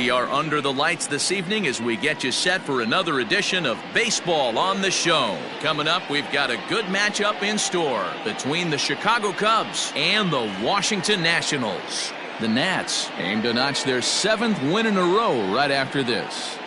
We are under the lights this evening as we get you set for another edition of Baseball on the Show. Coming up, we've got a good matchup in store between the Chicago Cubs and the Washington Nationals. The Nats aim to notch their 7th win in a row right after this.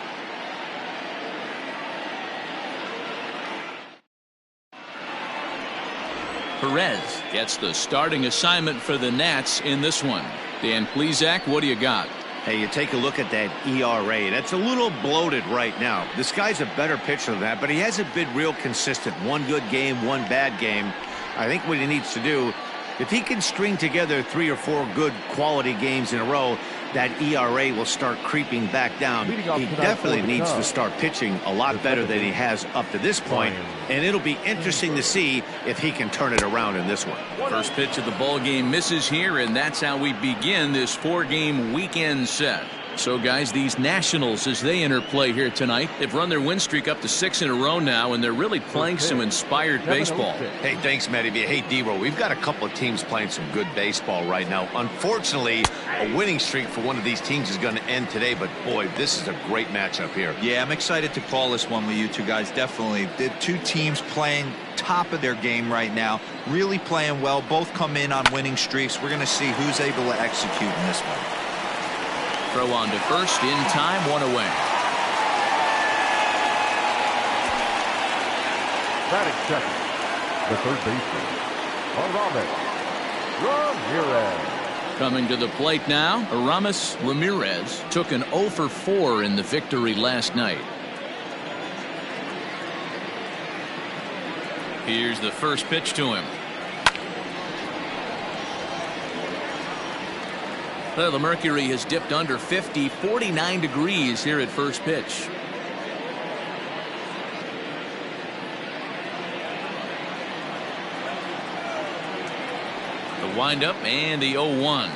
Perez gets the starting assignment for the Nats in this one. Dan Plesac, what do you got? Hey, you take a look at that ERA. That's a little bloated right now. This guy's a better pitcher than that, but he hasn't been real consistent. One good game, one bad game. I think what he needs to do, if he can string together 3 or 4 good quality games in a row, that ERA will start creeping back down. He definitely needs to start pitching a lot better than he has up to this point, and it'll be interesting to see if he can turn it around in this one. First pitch of the ball game misses here, and that's how we begin this 4-game weekend set. So, guys, these Nationals, as they interplay here tonight, they've run their win streak up to 6 in a row now, and they're really playing some inspired baseball. Hey, thanks, Matty. Hey, D-Row, we've got a couple of teams playing some good baseball right now. Unfortunately, a winning streak for one of these teams is going to end today, but, boy, this is a great matchup here. Yeah, I'm excited to call this one with you two guys, definitely. The two teams playing top of their game right now, really playing well. Both come in on winning streaks. We're going to see who's able to execute in this one. Throw on to first, in time, 1 away. Batting second, the third baseman, Ramirez. Coming to the plate now, Aramis Ramirez took an 0 for 4 in the victory last night. Here's the first pitch to him. Well, the mercury has dipped under 50, 49 degrees here at first pitch. The windup and the 0-1.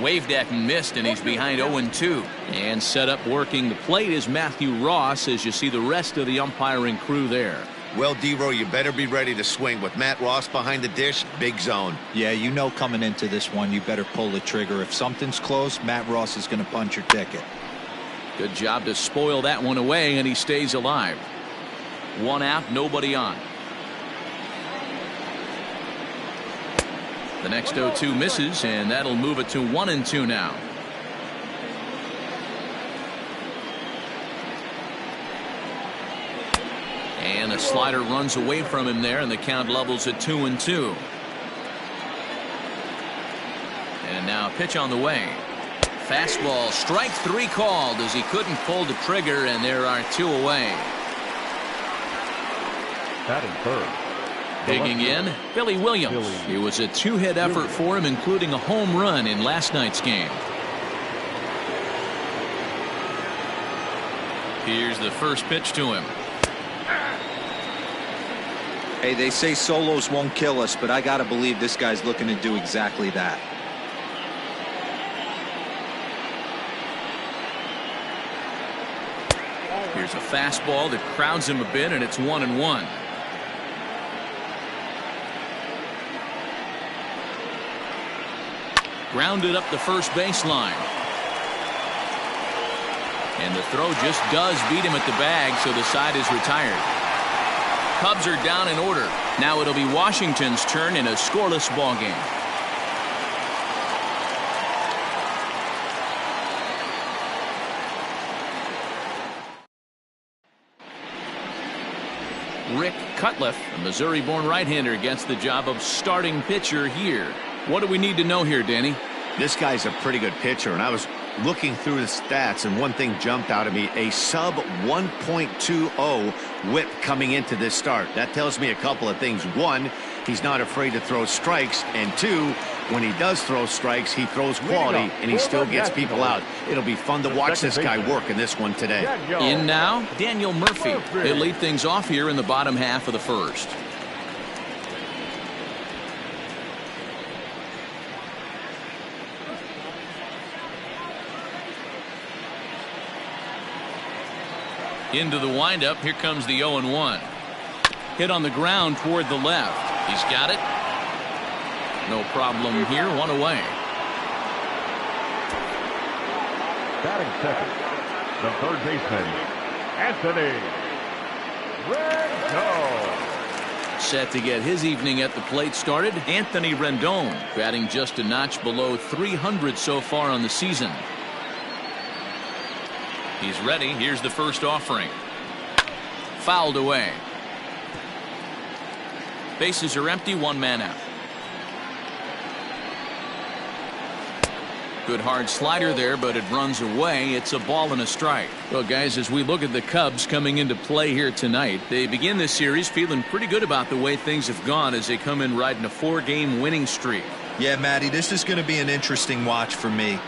Waved at and missed, and he's behind 0-2. And set up working the plate is Matthew Ross, as you see the rest of the umpiring crew there. Well, D-Row, you better be ready to swing. With Matt Ross behind the dish, big zone. Yeah, you know coming into this one, you better pull the trigger. If something's close, Matt Ross is going to punch your ticket. Good job to spoil that one away, and he stays alive. 1 out, nobody on. The next 0-2 misses, and that'll move it to 1-2 now. And a slider runs away from him there, and the count levels at 2-2. And now a pitch on the way. Fastball, strike 3 called as he couldn't pull the trigger, and there are 2 away. Batting third. Digging in, Billy Williams. It was a 2-hit effort for him, including a home run in last night's game. Here's the first pitch to him. Hey, they say solos won't kill us, but I got to believe this guy's looking to do exactly that. Here's a fastball that crowds him a bit, and it's 1-1. Grounded up the first baseline. And the throw just does beat him at the bag, so the side is retired. Cubs are down in order. Now it'll be Washington's turn in a scoreless ball game. Rick Cutliff, a Missouri-born right-hander, gets the job of starting pitcher here. What do we need to know here, Danny? This guy's a pretty good pitcher, and I was looking through the stats, and one thing jumped out at me: a sub 1.20 whip coming into this start. That tells me a couple of things. One, he's not afraid to throw strikes, and two, when he does throw strikes, he throws quality, and he still gets people out. It'll be fun to watch this guy work in this one today. In now, Daniel Murphy. He'll lead things off here in the bottom half of the first. Into the windup. Here comes the 0-1. Hit on the ground toward the left. He's got it. No problem here. 1 away. Batting second, the third baseman, Anthony Rendon. Set to get his evening at the plate started, Anthony Rendon, batting just a notch below 300 so far on the season. He's ready. Here's the first offering. Fouled away. Bases are empty, one man out. Good hard slider there, but it runs away. It's a ball and a strike. Well, guys, as we look at the Cubs coming into play here tonight, they begin this series feeling pretty good about the way things have gone as they come in riding a 4-game winning streak. Yeah, Matty, this is going to be an interesting watch for me.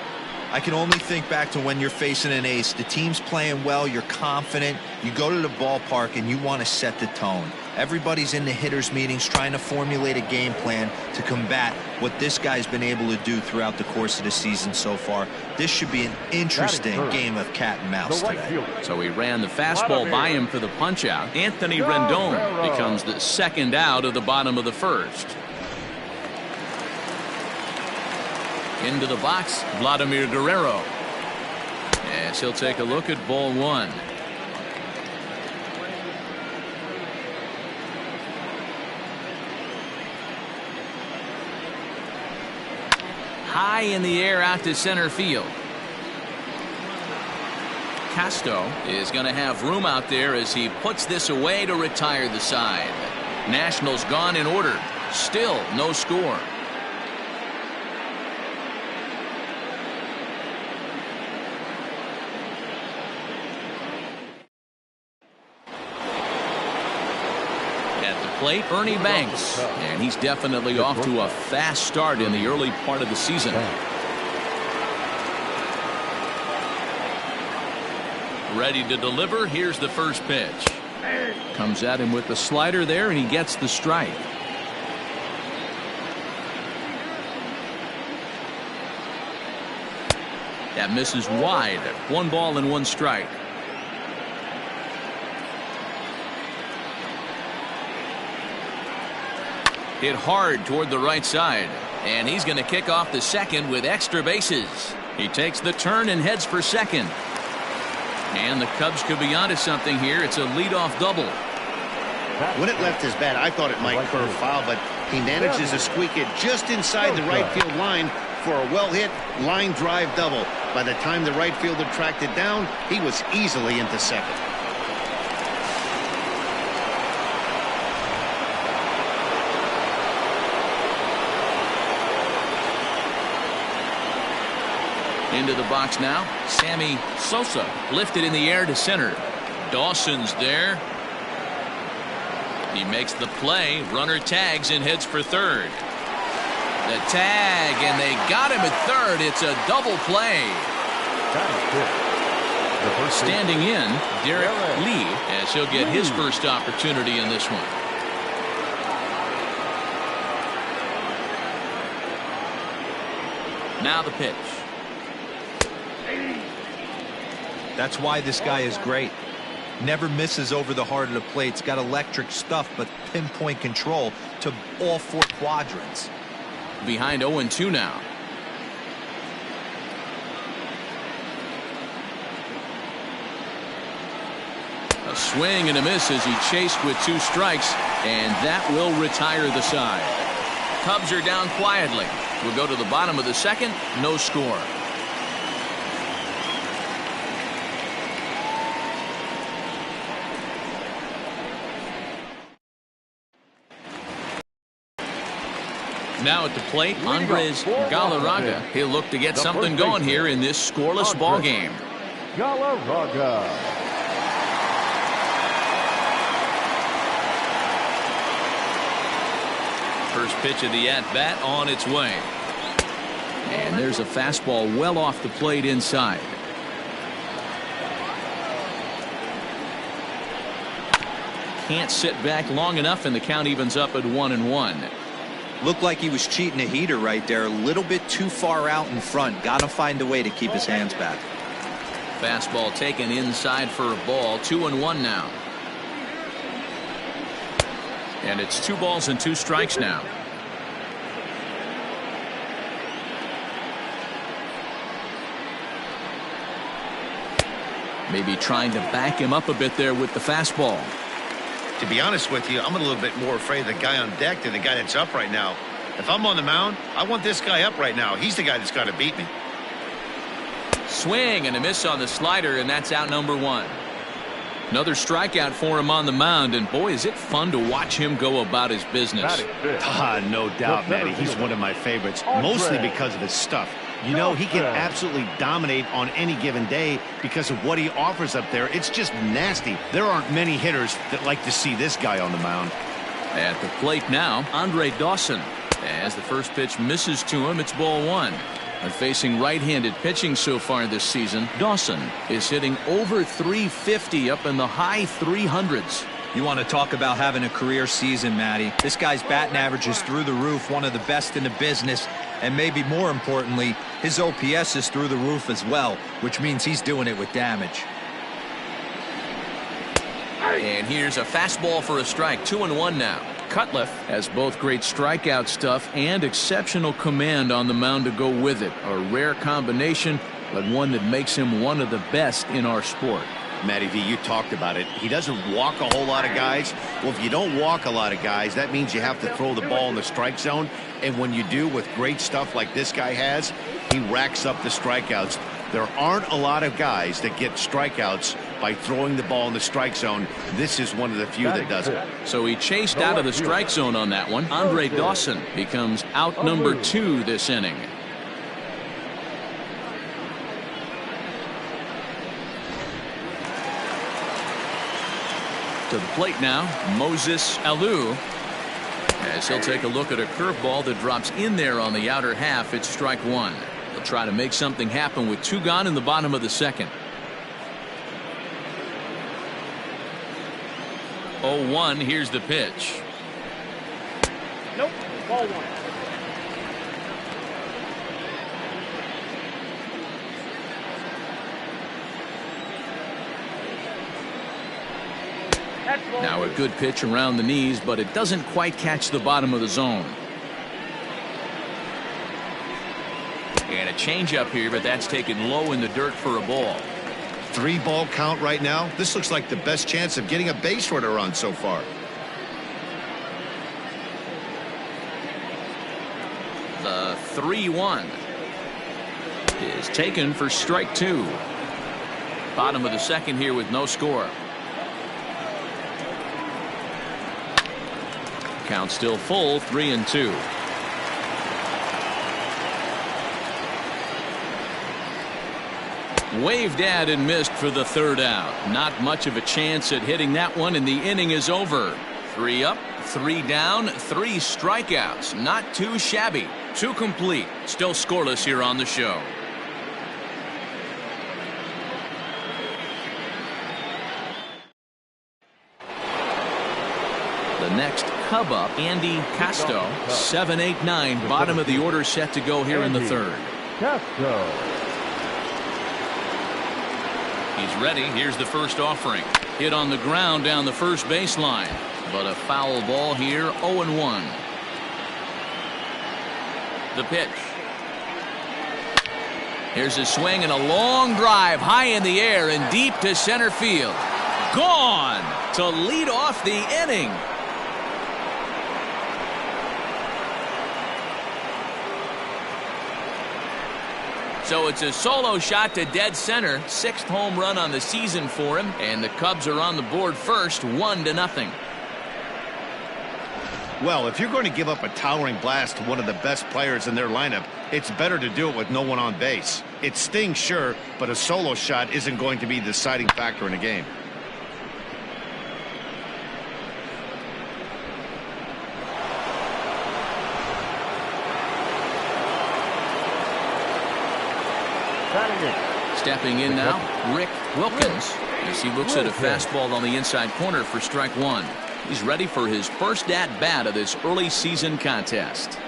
I can only think back to when you're facing an ace. The team's playing well, you're confident, you go to the ballpark and you want to set the tone. Everybody's in the hitters meetings trying to formulate a game plan to combat what this guy's been able to do throughout the course of the season so far. This should be an interesting game of cat and mouse today. So he ran the fastball by him for the punch out. Anthony Rendon becomes the second out of the bottom of the first. Into the box, Vladimir Guerrero. As he'll take a look at ball one. High in the air out to center field. Castro is going to have room out there as he puts this away to retire the side. Nationals gone in order. Still no score. Plate, Ernie Banks, and he's definitely off to a fast start in the early part of the season. Ready to deliver. Here's the first pitch. Comes at him with the slider there, and he gets the strike. That misses wide. 1 ball and 1 strike. Hit hard toward the right side, and he's going to kick off the second with extra bases. He takes the turn and heads for second. And the Cubs could be onto something here. It's a leadoff double. When it left his bat, I thought it might curve foul, but he manages to squeak it just inside the right field line for a well-hit line drive double. By the time the right fielder tracked it down, he was easily into second. Into the box now, Sammy Sosa lifted in the air to center. Dawson's there. He makes the play. Runner tags and heads for third. The tag, and they got him at third. It's a double play. Standing in, Derek Lee, as he'll get his first opportunity in this one. Now the pitch. That's why this guy is great. Never misses over the heart of the plate. He's got electric stuff, but pinpoint control to all 4 quadrants. Behind 0-2 now. A swing and a miss as he chased with 2 strikes, and that will retire the side. Cubs are down quietly. We'll go to the bottom of the second. No score. Now at the plate, Andres Galarraga. He'll look to get something going here in this scoreless ball game. Galarraga. First pitch of the at-bat on its way. And there's a fastball well off the plate inside. Can't sit back long enough, and the count evens up at 1-1. Looked like he was cheating a heater right there. A little bit too far out in front. Got to find a way to keep his hands back. Fastball taken inside for a ball. 2-1 now. And it's 2 balls and 2 strikes now. Maybe trying to back him up a bit there with the fastball. To be honest with you, I'm a little bit more afraid of the guy on deck than the guy that's up right now. If I'm on the mound, I want this guy up right now. He's the guy that's got to beat me. Swing and a miss on the slider, and that's out number one. Another strikeout for him on the mound, and boy, is it fun to watch him go about his business. No doubt, Matty. He's one of my favorites, mostly because of his stuff. You know, he can absolutely dominate on any given day because of what he offers up there. It's just nasty. There aren't many hitters that like to see this guy on the mound. At the plate now, Andre Dawson. As the first pitch misses to him, it's ball one. And facing right-handed pitching so far this season, Dawson is hitting over 350 up in the high 300s. You want to talk about having a career season, Matty. This guy's batting average is through the roof, one of the best in the business. And maybe more importantly, his OPS is through the roof as well, which means he's doing it with damage. And here's a fastball for a strike. 2-1 now. Cutliff has both great strikeout stuff and exceptional command on the mound to go with it. A rare combination, but one that makes him one of the best in our sport. Matty V, you talked about it. He doesn't walk a whole lot of guys. Well, if you don't walk a lot of guys, that means you have to throw the ball in the strike zone. And when you do with great stuff like this guy has, he racks up the strikeouts. There aren't a lot of guys that get strikeouts by throwing the ball in the strike zone. This is one of the few that does it. So he chased out of the strike zone on that one. Andre Dawson becomes out number 2 this inning. To the plate now, Moses Alou. As he'll take a look at a curveball that drops in there on the outer half. It's strike one. He'll try to make something happen with 2 gone in the bottom of the second. 0-1. Here's the pitch. Nope. Ball one. Now a good pitch around the knees, but it doesn't quite catch the bottom of the zone. And a changeup here, but that's taken low in the dirt for a ball. 3-ball count right now. This looks like the best chance of getting a base runner on so far. The 3-1 is taken for strike 2. Bottom of the second here with no score. Count still full, 3-2. Waved at and missed for the third out. Not much of a chance at hitting that one, and the inning is over. 3 up, 3 down, 3 strikeouts. Not too shabby. 2 complete. Still scoreless here on the show. The next Cub up, Andy Casto. 7, 8, 9. Bottom of the order set to go here in the third. Castro. He's ready. Here's the first offering. Hit on the ground down the first baseline. But a foul ball here. 0-1. The pitch. Here's a swing and a long drive high in the air and deep to center field. Gone to lead off the inning. So it's a solo shot to dead center. 6th home run on the season for him, and the Cubs are on the board first, 1-0. Well, if you're going to give up a towering blast to one of the best players in their lineup, it's better to do it with no one on base. It stings, sure, but a solo shot isn't going to be the deciding factor in a game. Stepping in now, Rick Wilkins, as he looks at a fastball on the inside corner for strike 1. He's ready for his first at-bat of this early season contest.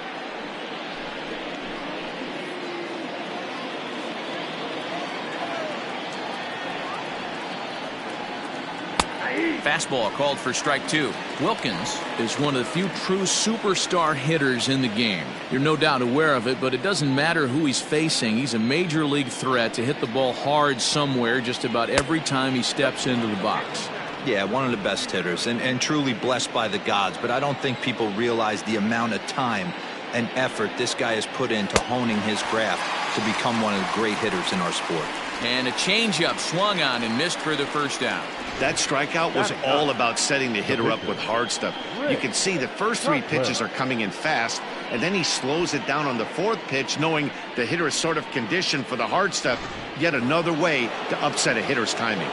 Fastball called for strike 2. Wilkins is one of the few true superstar hitters in the game. You're no doubt aware of it, but it doesn't matter who he's facing. He's a major league threat to hit the ball hard somewhere just about every time he steps into the box. Yeah, one of the best hitters and truly blessed by the gods, but I don't think people realize the amount of time and effort this guy has put into honing his craft to become one of the great hitters in our sport. And a changeup swung on and missed for the first out. That strikeout was all about setting the hitter up with hard stuff. You can see the first 3 pitches are coming in fast, and then he slows it down on the 4th pitch, knowing the hitter is sort of conditioned for the hard stuff. Yet another way to upset a hitter's timing.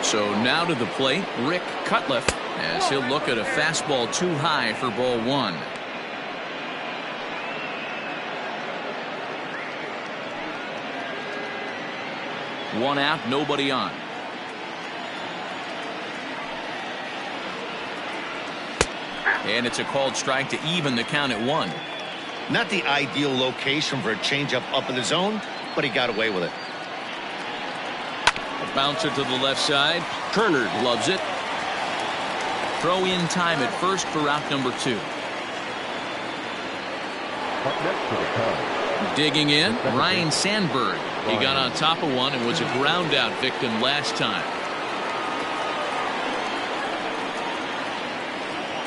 So now to the plate, Rick Cutliff, as he'll look at a fastball too high for ball 1. One out, nobody on. And it's a called strike to even the count at 1. Not the ideal location for a changeup up in the zone, but he got away with it. A bouncer to the left side. Turner loves it. Throw in time at first for out number 2. Up next for the Cubs. Digging in, Ryan Sandberg. He got on top of one and was a ground out victim last time.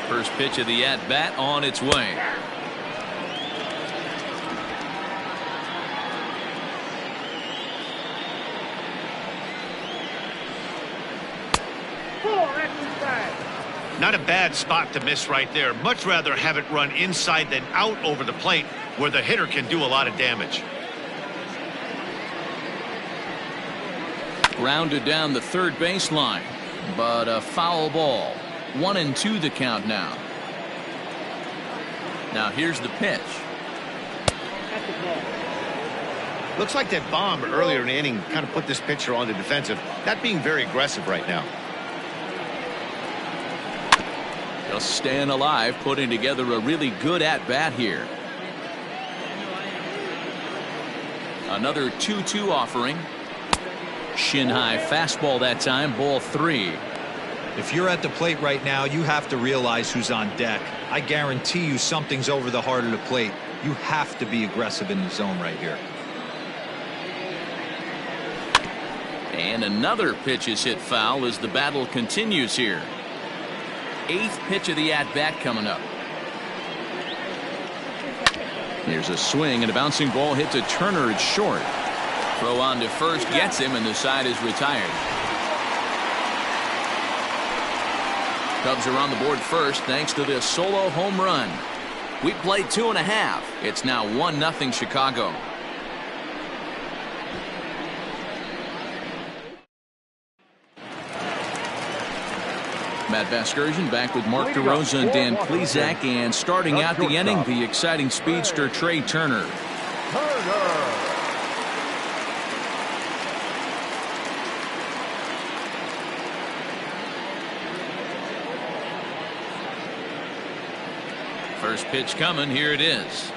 First pitch of the at-bat on its way. Not a bad spot to miss right there. Much rather have it run inside than out over the plate, where the hitter can do a lot of damage. Grounded down the third baseline, but a foul ball. 1-2 the count now. Now here's the pitch. Looks like that bomb earlier in the inning kind of put this pitcher on the defensive. Not being very aggressive right now. Just staying alive, putting together a really good at-bat here. Another 2-2 offering. Shin high fastball that time, ball 3. If you're at the plate right now, you have to realize who's on deck. I guarantee you something's over the heart of the plate. You have to be aggressive in the zone right here. And another pitch is hit foul as the battle continues here. 8th pitch of the at-bat coming up. Here's a swing and a bouncing ball hit to Turner. It's short. Throw on to first gets him, and the side is retired. Cubs are on the board first thanks to this solo home run. We played 2.5. It's now 1-0 Chicago. Matt Vasgersian back with Mark DeRosa and Dan Plesac, and starting out the inning, the exciting speedster Trey Turner. First pitch coming. Here it is.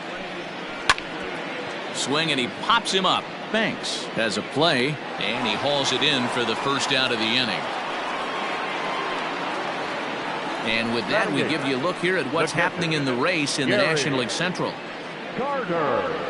Swing, and he pops him up. Banks has a play, and he hauls it in for the first out of the inning. And with that, we give you a look here at what's happening in the race in the National League Central. Carter.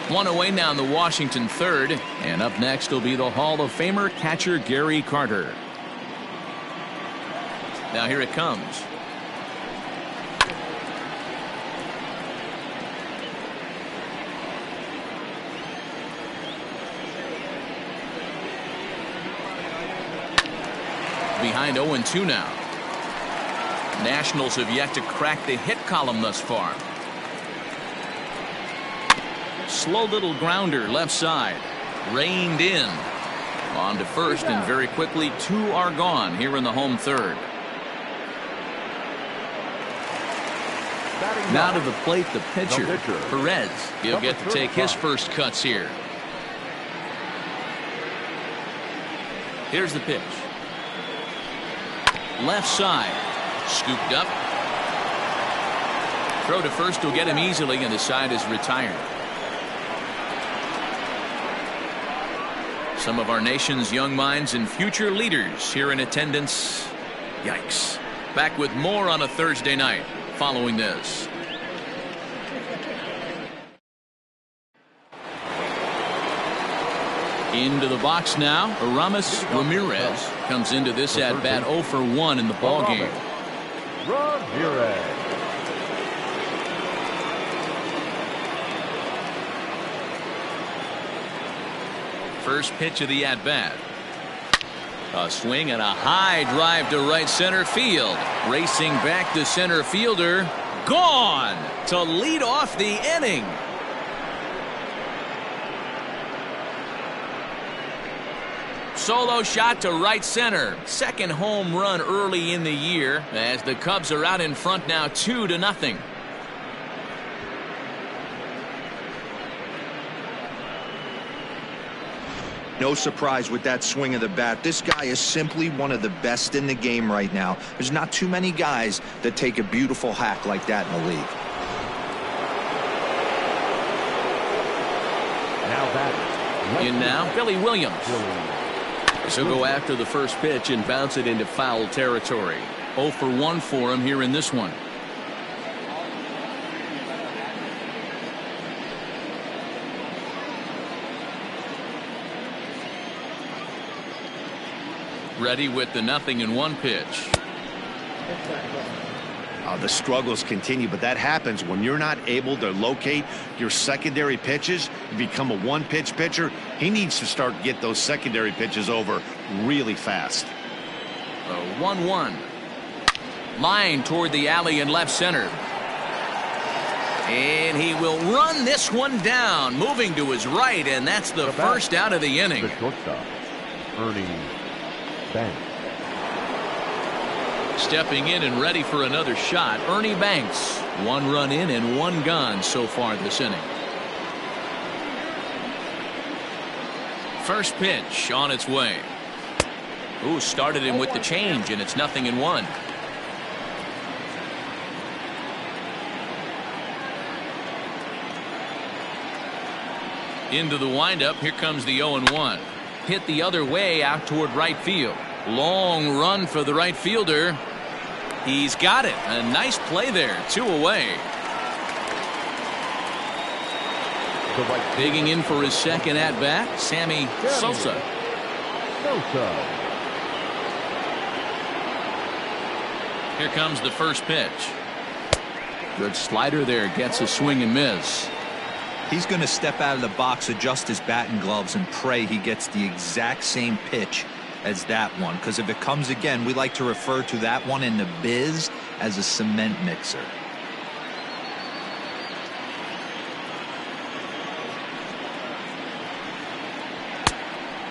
One away now in the Washington third, and up next will be the Hall of Famer catcher Gary Carter. Now here it comes. Behind 0-2 now. Nationals have yet to crack the hit column thus far. Slow little grounder left side. Reined in. On to first, and very quickly 2 are gone here in the home third. Now to the plate, the pitcher, Perez. He'll get to take his first cuts here. Here's the pitch. Left side. Scooped up. Throw to first will get him easily, and the side is retired. Some of our nation's young minds and future leaders here in attendance. Yikes. Back with more on a Thursday night following this. Into the box now. Aramis Ramirez comes into this at bat 0 for 1 in the ball game. Ramirez. First pitch of the at bat. A swing and a high drive to right center field. Racing back to center fielder. Gone to lead off the inning. Solo shot to right center. Second home run early in the year as the Cubs are out in front now 2-0. No surprise with that swing of the bat. This guy is simply one of the best in the game right now. There's not too many guys that take a beautiful hack like that in the league. Now batting. In now, Billy Williams. He'll go after the first pitch and bounce it into foul territory. 0 for 1 for him here in this one. Ready with the 0-1 pitch. The struggles continue, but that happens when you're not able to locate your secondary pitches. You become a one-pitch pitcher. He needs to start to get those secondary pitches over really fast. 1-1. Line toward the alley in left center. And he will run this one down, moving to his right, and that's the first out of the inning. The shortstop, Ernie Banks. Stepping in and ready for another shot, Ernie Banks. 1 run in and 1 gone so far this inning. First pitch on its way. Ooh, started him with the change, and it's 0-1. Into the windup. Here comes the 0-1. Hit the other way out toward right field. Long run for the right fielder. He's got it. A nice play there. 2 away. Digging in for his second at bat, Sammy Sosa. Here comes the first pitch. Good slider there. Gets a swing and miss. He's going to step out of the box, adjust his batting gloves, and pray he gets the exact same pitch as that one, because if it comes again, we like to refer to that one in the biz as a cement mixer.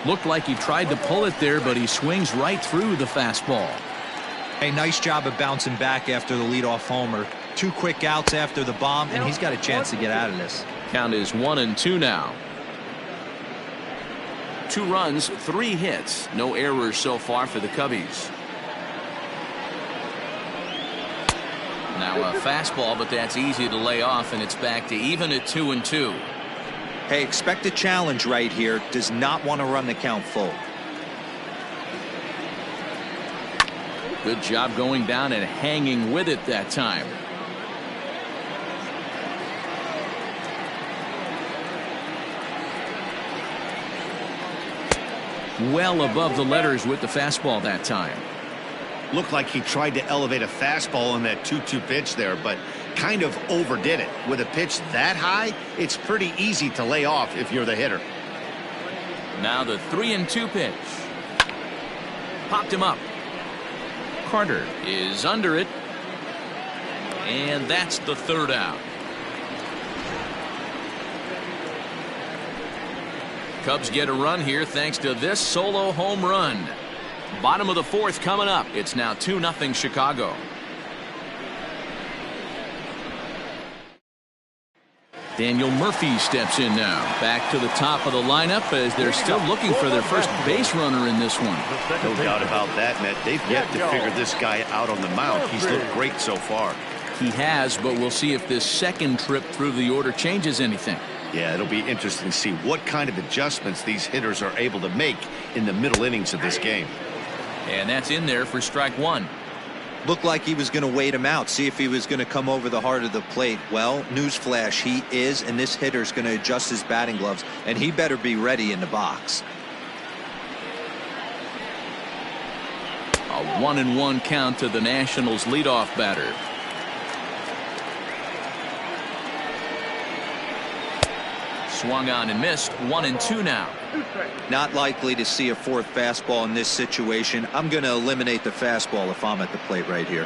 Looked like he tried to pull it there, but he swings right through the fastball. Hey, nice job of bouncing back after the leadoff homer. 2 quick outs after the bomb, and he's got a chance to get out of this. Count is 1-2 now. 2 runs, 3 hits. No errors so far for the Cubbies. Now a fastball, but that's easy to lay off, and it's back to even at 2-2. Hey, expect a challenge right here. Does not want to run the count full. Good job going down and hanging with it that time. Well above the letters with the fastball that time. Looked like he tried to elevate a fastball on that 2-2 pitch there, but kind of overdid it. With a pitch that high, it's pretty easy to lay off if you're the hitter. Now the 3-2 pitch. Popped him up. Carter is under it. And that's the 3rd out. Cubs get a run here thanks to this solo home run. Bottom of the 4th coming up. It's now 2-0 Chicago. Daniel Murphy steps in now. Back to the top of the lineup as they're still looking for their first base runner in this one. No doubt about that, Matt. They've yet to figure this guy out on the mound. He's looked great so far. He has, but we'll see if this second trip through the order changes anything. Yeah, it'll be interesting to see what kind of adjustments these hitters are able to make in the middle innings of this game. And that's in there for strike one. Looked like he was going to wait him out, see if he was going to come over the heart of the plate. Well, newsflash, he is, and this hitter's going to adjust his batting gloves, and he better be ready in the box. A 1-1 count to the Nationals leadoff batter. Swung on and missed. 1-2 now. Not likely to see a fourth fastball in this situation. I'm going to eliminate the fastball if I'm at the plate right here.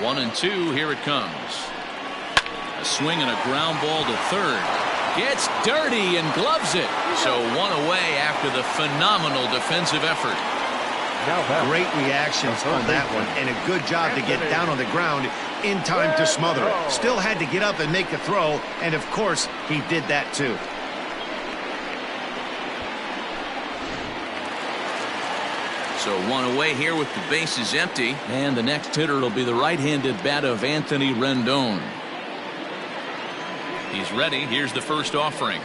One and two. Here it comes. A swing and a ground ball to third. Gets dirty and gloves it. So one away after the phenomenal defensive effort. Great reactions on that one, and a good job to get down on the ground in time to smother it. Still had to get up and make the throw, and of course he did that too. So one away here with the bases empty, and the next hitter will be the right-handed bat of Anthony Rendon. He's ready. Here's the first offering.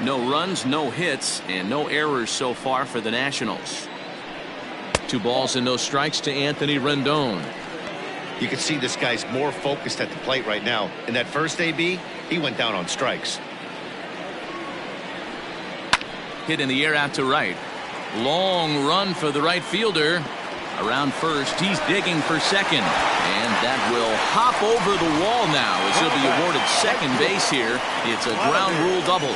No runs, no hits, and no errors so far for the Nationals. 2 balls and no strikes to Anthony Rendon. You can see this guy's more focused at the plate right now. In that first AB, he went down on strikes. Hit in the air out to right. Long run for the right fielder. Around first, he's digging for second. And that will hop over the wall now as he'll be awarded second base here. It's a ground rule double.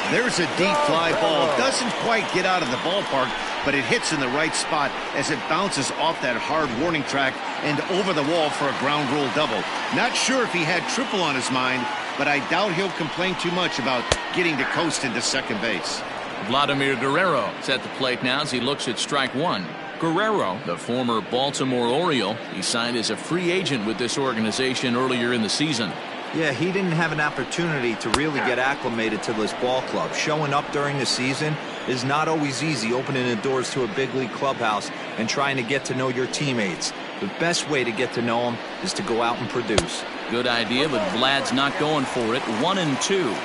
There's a deep fly ball. Doesn't quite get out of the ballpark, but it hits in the right spot as it bounces off that hard warning track and over the wall for a ground rule double. Not sure if he had triple on his mind, but I doubt he'll complain too much about getting to coast into second base. Vladimir Guerrero is at the plate now as he looks at strike one. Guerrero, the former Baltimore Oriole, he signed as a free agent with this organization earlier in the season. Yeah, he didn't have an opportunity to really get acclimated to this ball club. Showing up during the season is not always easy, opening the doors to a big league clubhouse and trying to get to know your teammates. The best way to get to know them is to go out and produce. Good idea, but Vlad's not going for it. 1-2.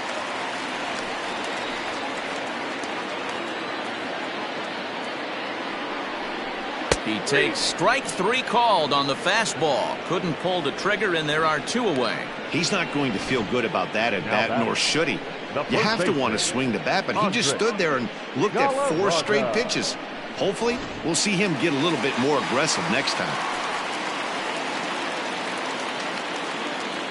He takes strike 3 called on the fastball. Couldn't pull the trigger, and there are 2 away. He's not going to feel good about that at bat, nor should he. You have to want to swing the bat, but he just stood there and looked at 4 straight pitches. Hopefully, we'll see him get a little bit more aggressive next time.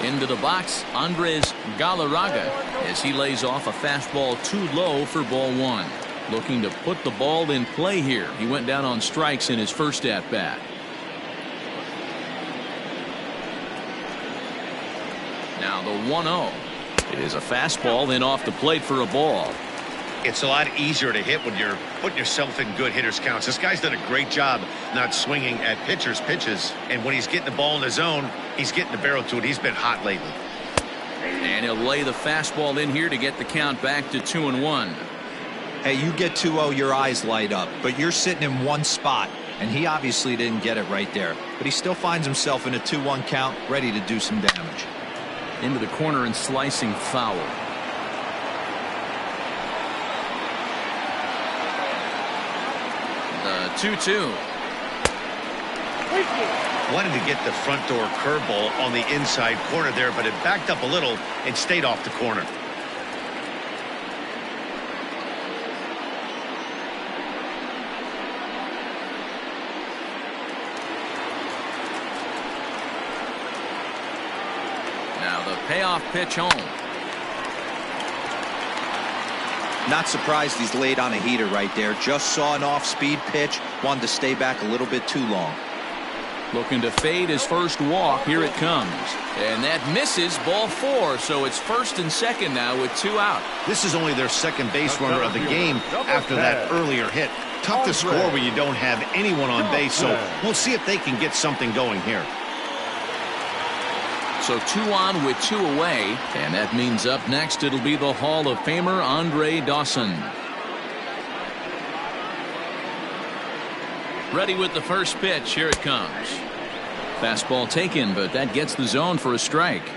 Into the box, Andres Galarraga as he lays off a fastball too low for ball 1. Looking to put the ball in play here. He went down on strikes in his first at-bat. Now the 1-0. It is a fastball, then off the plate for a ball. It's a lot easier to hit when you're putting yourself in good hitters' counts. This guy's done a great job not swinging at pitchers' pitches. And when he's getting the ball in the zone, he's getting the barrel to it. He's been hot lately. And he'll lay the fastball in here to get the count back to 2-1. Hey, you get 2-0, your eyes light up, but you're sitting in one spot, and he obviously didn't get it right there. But he still finds himself in a 2-1 count, ready to do some damage. Into the corner and slicing foul. The 2-2. Wanted to get the front door curveball on the inside corner there, but it backed up a little and stayed off the corner. Payoff pitch home. Not surprised he's laid on a heater right there. Just saw an off-speed pitch. Wanted to stay back a little bit too long. Looking to fade his first walk. Here it comes. And that misses, ball 4. So it's first and second now with 2 out. This is only their second base runner of the game after that earlier hit. Tough to score when you don't have anyone on base, so we'll see if they can get something going here. So 2 on with 2 away, and that means up next it'll be the Hall of Famer Andre Dawson. Ready with the first pitch. Here it comes. Fastball taken, but that gets the zone for a strike.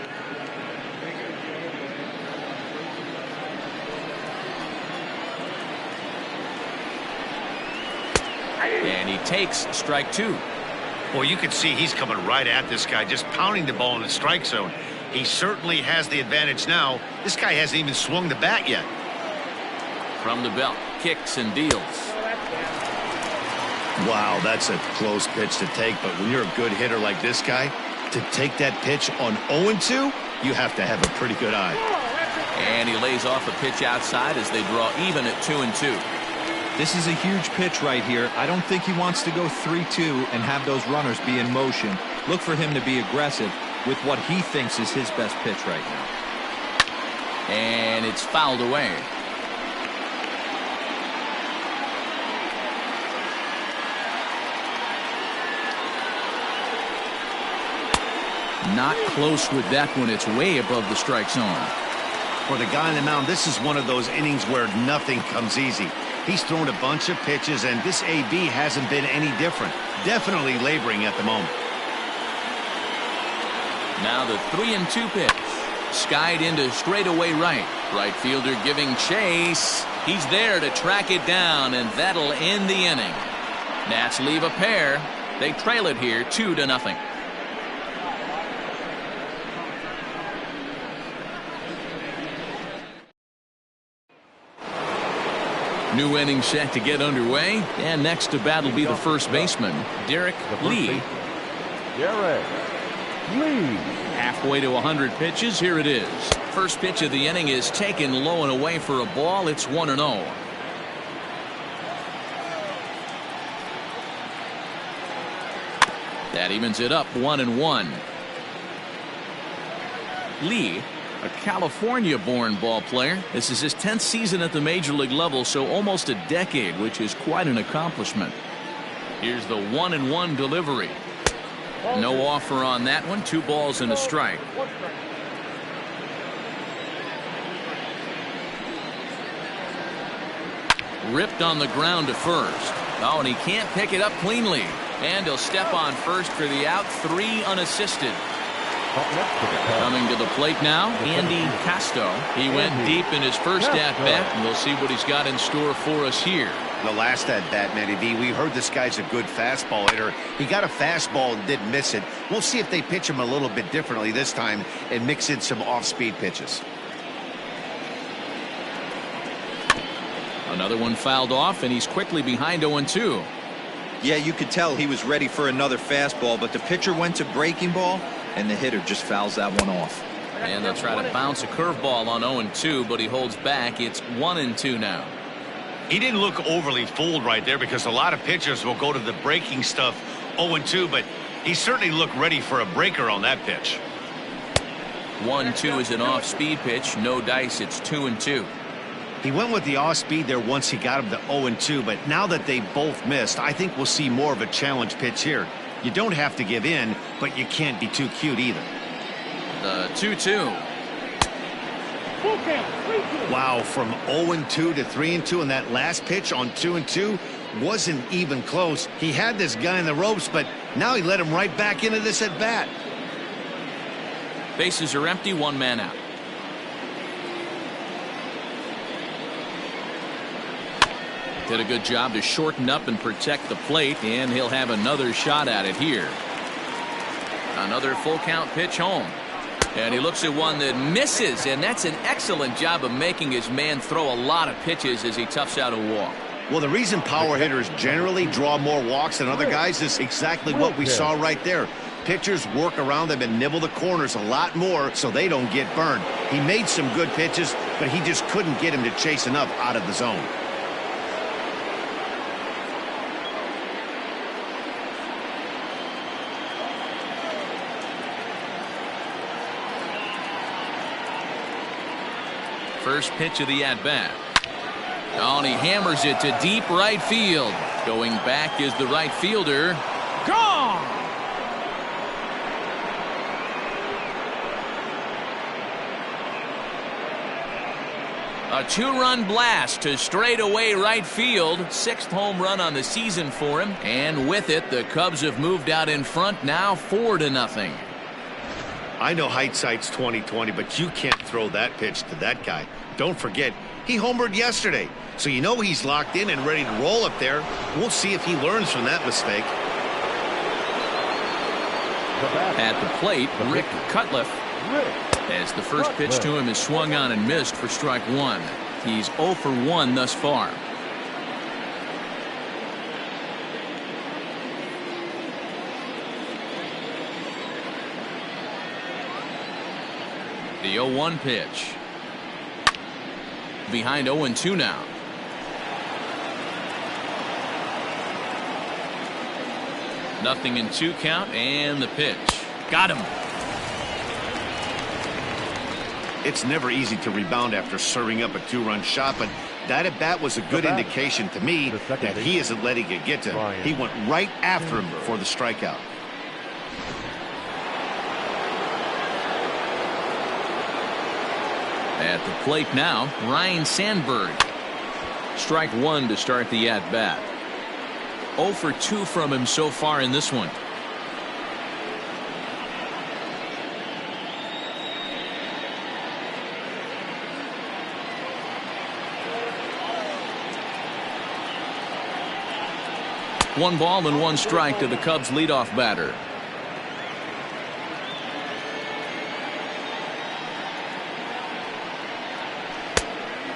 And he takes strike 2. Well, you can see he's coming right at this guy, just pounding the ball in the strike zone. He certainly has the advantage now. This guy hasn't even swung the bat yet. From the belt, kicks and deals. Wow, that's a close pitch to take, but when you're a good hitter like this guy, to take that pitch on 0-2, you have to have a pretty good eye. And he lays off a pitch outside as they draw even at 2-2. This is a huge pitch right here. I don't think he wants to go 3-2 and have those runners be in motion. Look for him to be aggressive with what he thinks is his best pitch right now. And it's fouled away. Not close with that one. It's way above the strike zone. For the guy on the mound, this is one of those innings where nothing comes easy. He's thrown a bunch of pitches, and this AB hasn't been any different. Definitely laboring at the moment. Now the 3-2 pitch. Skied into straightaway right. Right fielder giving chase. He's there to track it down, and that'll end the inning. Nats leave a pair. They trail it here 2-0. New inning set to get underway, and next to bat will be the first baseman, Derek Lee. Derek Lee. Halfway to 100 pitches. Here it is. First pitch of the inning is taken low and away for a ball. It's 1-0. That evens it up 1-1. Lee, a California-born ball player. This is his 10th season at the major league level, so almost a decade, which is quite an accomplishment. Here's the 1-1 delivery. No offer on that one. 2 balls and a strike. Ripped on the ground to first. Oh, and he can't pick it up cleanly. And he'll step on first for the out. 3 unassisted. Coming to the plate now, Andy Casto. He went deep in his first at-bat, and we'll see what he's got in store for us here. The last at-bat, Matty V, we heard this guy's a good fastball hitter. He got a fastball and didn't miss it. We'll see if they pitch him a little bit differently this time and mix in some off-speed pitches. Another one fouled off, and he's quickly behind 0-2. Yeah, you could tell he was ready for another fastball, but the pitcher went to breaking ball, and the hitter just fouls that one off. And they'll try to bounce a curveball on 0-2, but he holds back. It's 1-2 now. He didn't look overly fooled right there because a lot of pitchers will go to the breaking stuff 0-2, but he certainly looked ready for a breaker on that pitch. 1-2 is an off-speed pitch. No dice. It's 2-2. He went with the off-speed there once he got him to 0-2, but now that they both missed, I think we'll see more of a challenge pitch here. You don't have to give in, but you can't be too cute either. The 2-2. Wow, from 0-2 to 3-2, and that last pitch on 2-2 wasn't even close. He had this guy in the ropes, but now he let him right back into this at bat. Bases are empty, 1 man out. Did a good job to shorten up and protect the plate, and he'll have another shot at it here. Another full count pitch home. And he looks at one that misses, and that's an excellent job of making his man throw a lot of pitches as he toughs out a walk. Well, the reason power hitters generally draw more walks than other guys is exactly what we saw right there. Pitchers work around them and nibble the corners a lot more so they don't get burned. He made some good pitches, but he just couldn't get him to chase enough out of the zone. First pitch of the at-bat. Oh, and he hammers it to deep right field. Going back is the right fielder. Gone! A two-run blast to straightaway right field. 6th home run on the season for him. And with it, the Cubs have moved out in front now 4-0. I know hindsight's 20/20, but you can't throw that pitch to that guy. Don't forget, he homered yesterday. So you know he's locked in and ready to roll up there. We'll see if he learns from that mistake. At the plate, Rick Cutliff. As the first pitch to him is swung on and missed for strike 1. He's 0 for 1 thus far. The 0-1 pitch. Behind 0-2 now. Nothing in 2 count, and the pitch. Got him. It's never easy to rebound after serving up a 2-run shot, but that at bat was a good indication to me that he isn't letting it get to him. He went right after him for the strikeout. At the plate now, Ryan Sandberg. Strike 1 to start the at-bat. 0 for 2 from him so far in this one. One ball and 1 strike to the Cubs leadoff batter.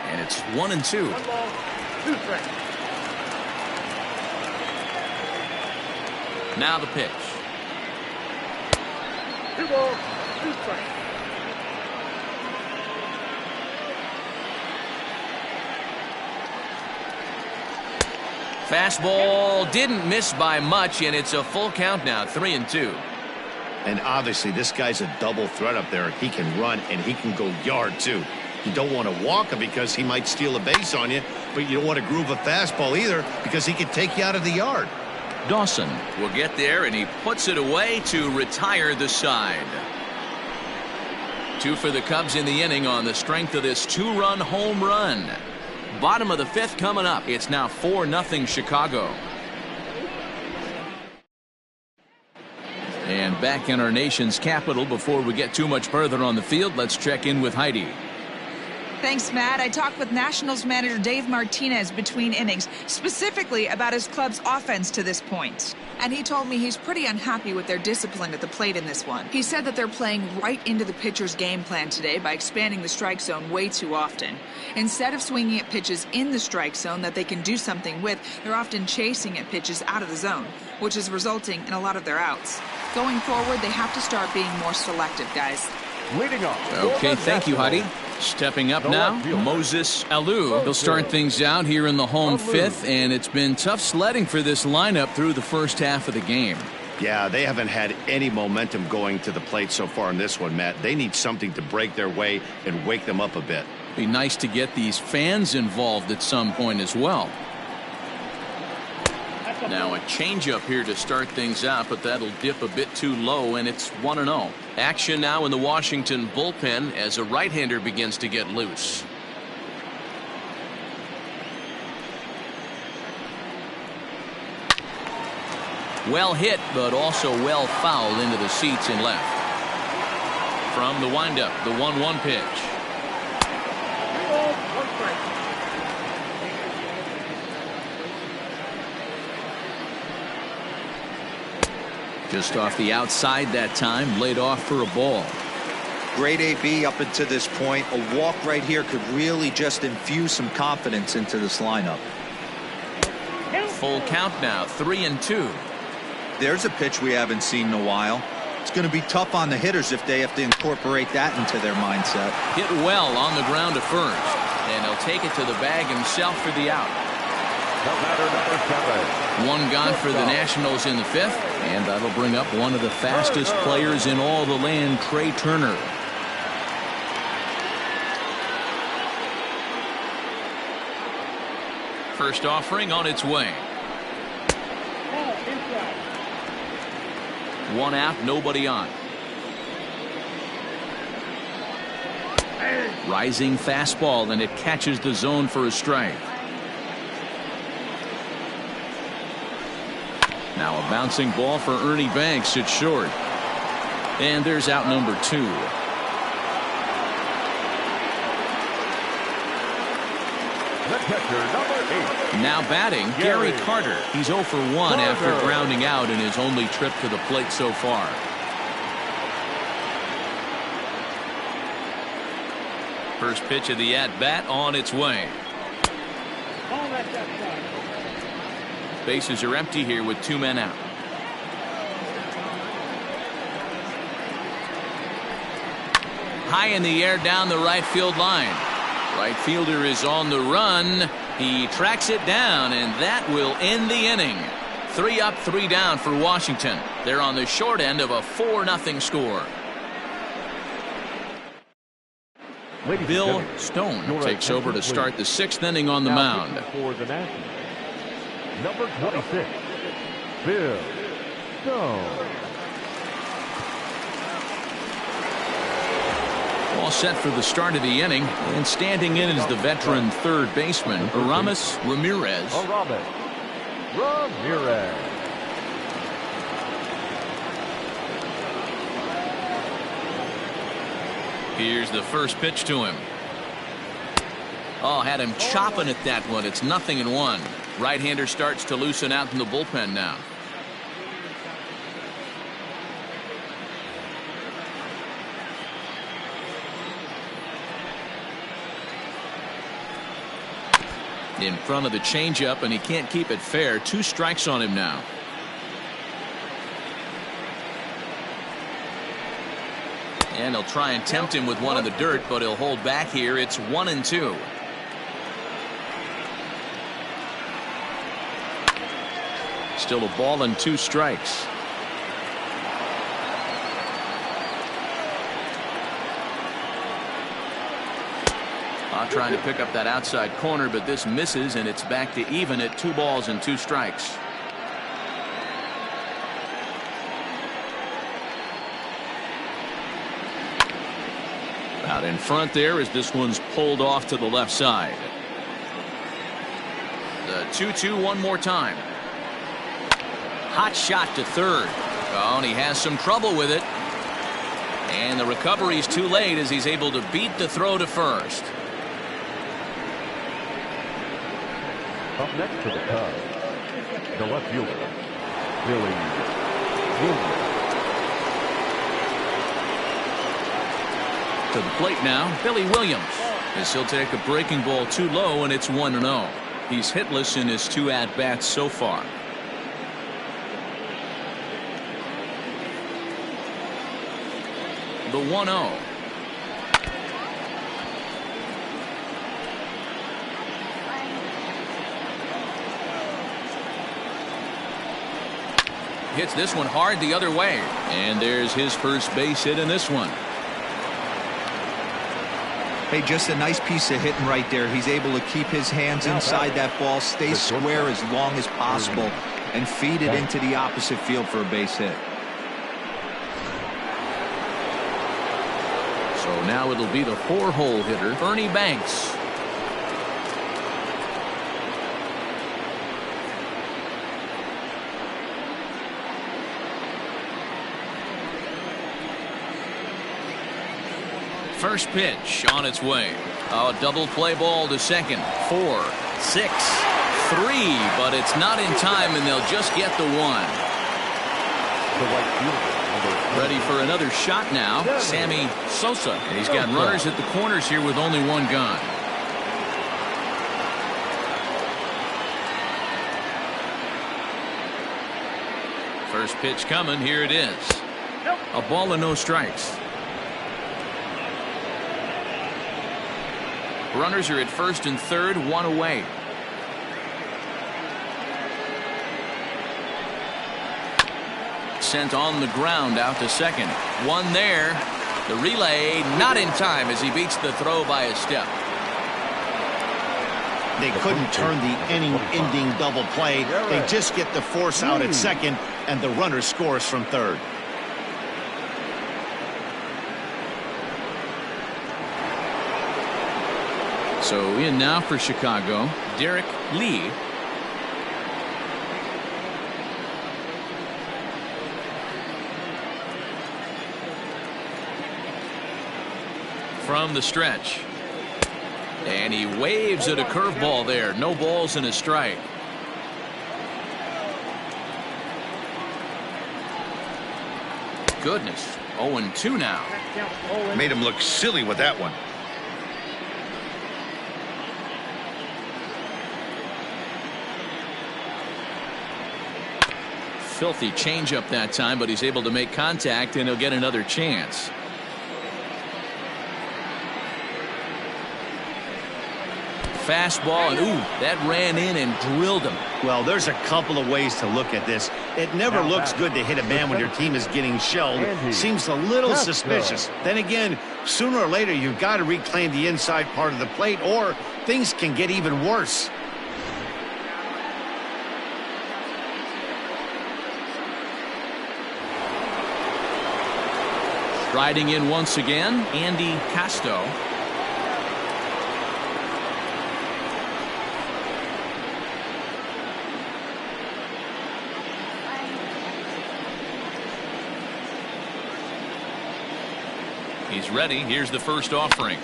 And it's 1-2. 1 ball, 2 strikes. Now the pitch. 2 balls, 2 strikes. Fastball didn't miss by much, and it's a full count now, 3-2. And obviously this guy's a double threat up there. He can run and he can go yard too. You don't want to walk him because he might steal a base on you, but you don't want to groove a fastball either because he can take you out of the yard. Dawson will get there, and he puts it away to retire the side. 2 for the Cubs in the inning on the strength of this 2-run home run. Bottom of the 5th coming up. It's now 4-0 Chicago. And back in our nation's capital, before we get too much further on the field, let's check in with Heidi. Thanks, Matt. I talked with Nationals manager Dave Martinez between innings, specifically about his club's offense to this point. And he told me he's pretty unhappy with their discipline at the plate in this one. He said that they're playing right into the pitcher's game plan today by expanding the strike zone way too often. Instead of swinging at pitches in the strike zone that they can do something with, they're often chasing at pitches out of the zone, which is resulting in a lot of their outs. Going forward, they have to start being more selective, guys. Leading off. Okay, thank you, Heidi. Stepping up now, Moses Alou. He'll start things out here in the home 5th, and it's been tough sledding for this lineup through the first half of the game. Yeah, they haven't had any momentum going to the plate so far in this one, Matt. They need something to break their way and wake them up a bit. Be nice to get these fans involved at some point as well. Now a changeup here to start things out, but that'll dip a bit too low, and it's 1-0. Action now in the Washington bullpen as a right-hander begins to get loose. Well hit, but also well fouled into the seats and left. From the windup, the 1-1 pitch. 3 balls, 1 strike. Just off the outside that time, laid off for a ball. Great AB up until this point. A walk right here could really just infuse some confidence into this lineup. Full count now, 3-2. There's a pitch we haven't seen in a while. It's going to be tough on the hitters if they have to incorporate that into their mindset. Hit well on the ground to first, and he'll take it to the bag himself for the out. One gone for the Nationals in the 5th, and that'll bring up one of the fastest players in all the land, Trey Turner. First offering on its way. Ball inside. One out, nobody on. Rising fastball, and it catches the zone for a strike. Now a bouncing ball for Ernie Banks. It's short. And there's out number 2. The catcher, number 8. Now batting, Gary Carter. He's 0 for 1 after grounding out in his only trip to the plate so far. First pitch of the at-bat on its way. Ball that's outside. Bases are empty here with 2 men out. High in the air down the right field line. Right fielder is on the run. He tracks it down, and that will end the inning. 3 up, 3 down for Washington. They're on the short end of a 4-0 score. Ladies Bill and gentlemen, Stone your takes over to attention, start the please. 6th inning on the Now mound. pitching for the Nationals, number 26, Bill Stone. All set for the start of the inning, and standing in is the veteran third baseman, Aramis Ramirez. Aramis Ramirez. Here's the first pitch to him. Oh, had him chopping at that one. It's 0-1. Right-hander starts to loosen out in the bullpen now. In front of the changeup, and he can't keep it fair. 2 strikes on him now. And he'll try and tempt him with one in the dirt, but he'll hold back here. It's 1-2. Still a ball and 2 strikes. Trying to pick up that outside corner, but this misses, and it's back to even at 2 balls and 2 strikes. Out in front there as this one's pulled off to the left side. The 2-2 one more time. Hot shot to third. Oh, and he has some trouble with it. And the recovery's too late as he's able to beat the throw to first. Up next to the Cubs, the left fielder, Billy Williams. To the plate now, Billy Williams. As he'll take a breaking ball too low, and it's 1-0. He's hitless in his 2 at-bats so far. The 1-0. Hits this one hard the other way. And there's his first base hit in this one. Hey, just a nice piece of hitting right there. He's able to keep his hands inside that ball, stay square as long as possible, and feed it into the opposite field for a base hit. So now it'll be the 4-hole hitter, Ernie Banks. First pitch on its way. Oh, double play ball to second. 4, 6, 3, but it's not in time, and they'll just get the 1. The right fielder, Ready for another shot now, Sammy Sosa. And he's got runners at the corners here with only 1 gun. First pitch coming. Here it is. A ball and no strikes. Runners are at first and third, 1 away. Sent on the ground out to second. 1 there. The relay not in time as he beats the throw by a step. they couldn't turn the inning-ending double play. They just get the force out at second, and the runner scores from third. So in now for Chicago, Derek Lee. From the stretch. And he waves at a curveball there. No balls and a strike. Goodness. 0-2 now. Made him look silly with that one. Filthy changeup that time, but he's able to make contact, and he'll get another chance. Fastball, and ooh, that ran in and drilled him. Well, there's a couple of ways to look at this. It never looks good to hit a man when your team is getting shelled. Seems a little suspicious. Then again, sooner or later, you've got to reclaim the inside part of the plate, or things can get even worse. Riding in once again, Andy Casto. He's ready. Here's the first offering.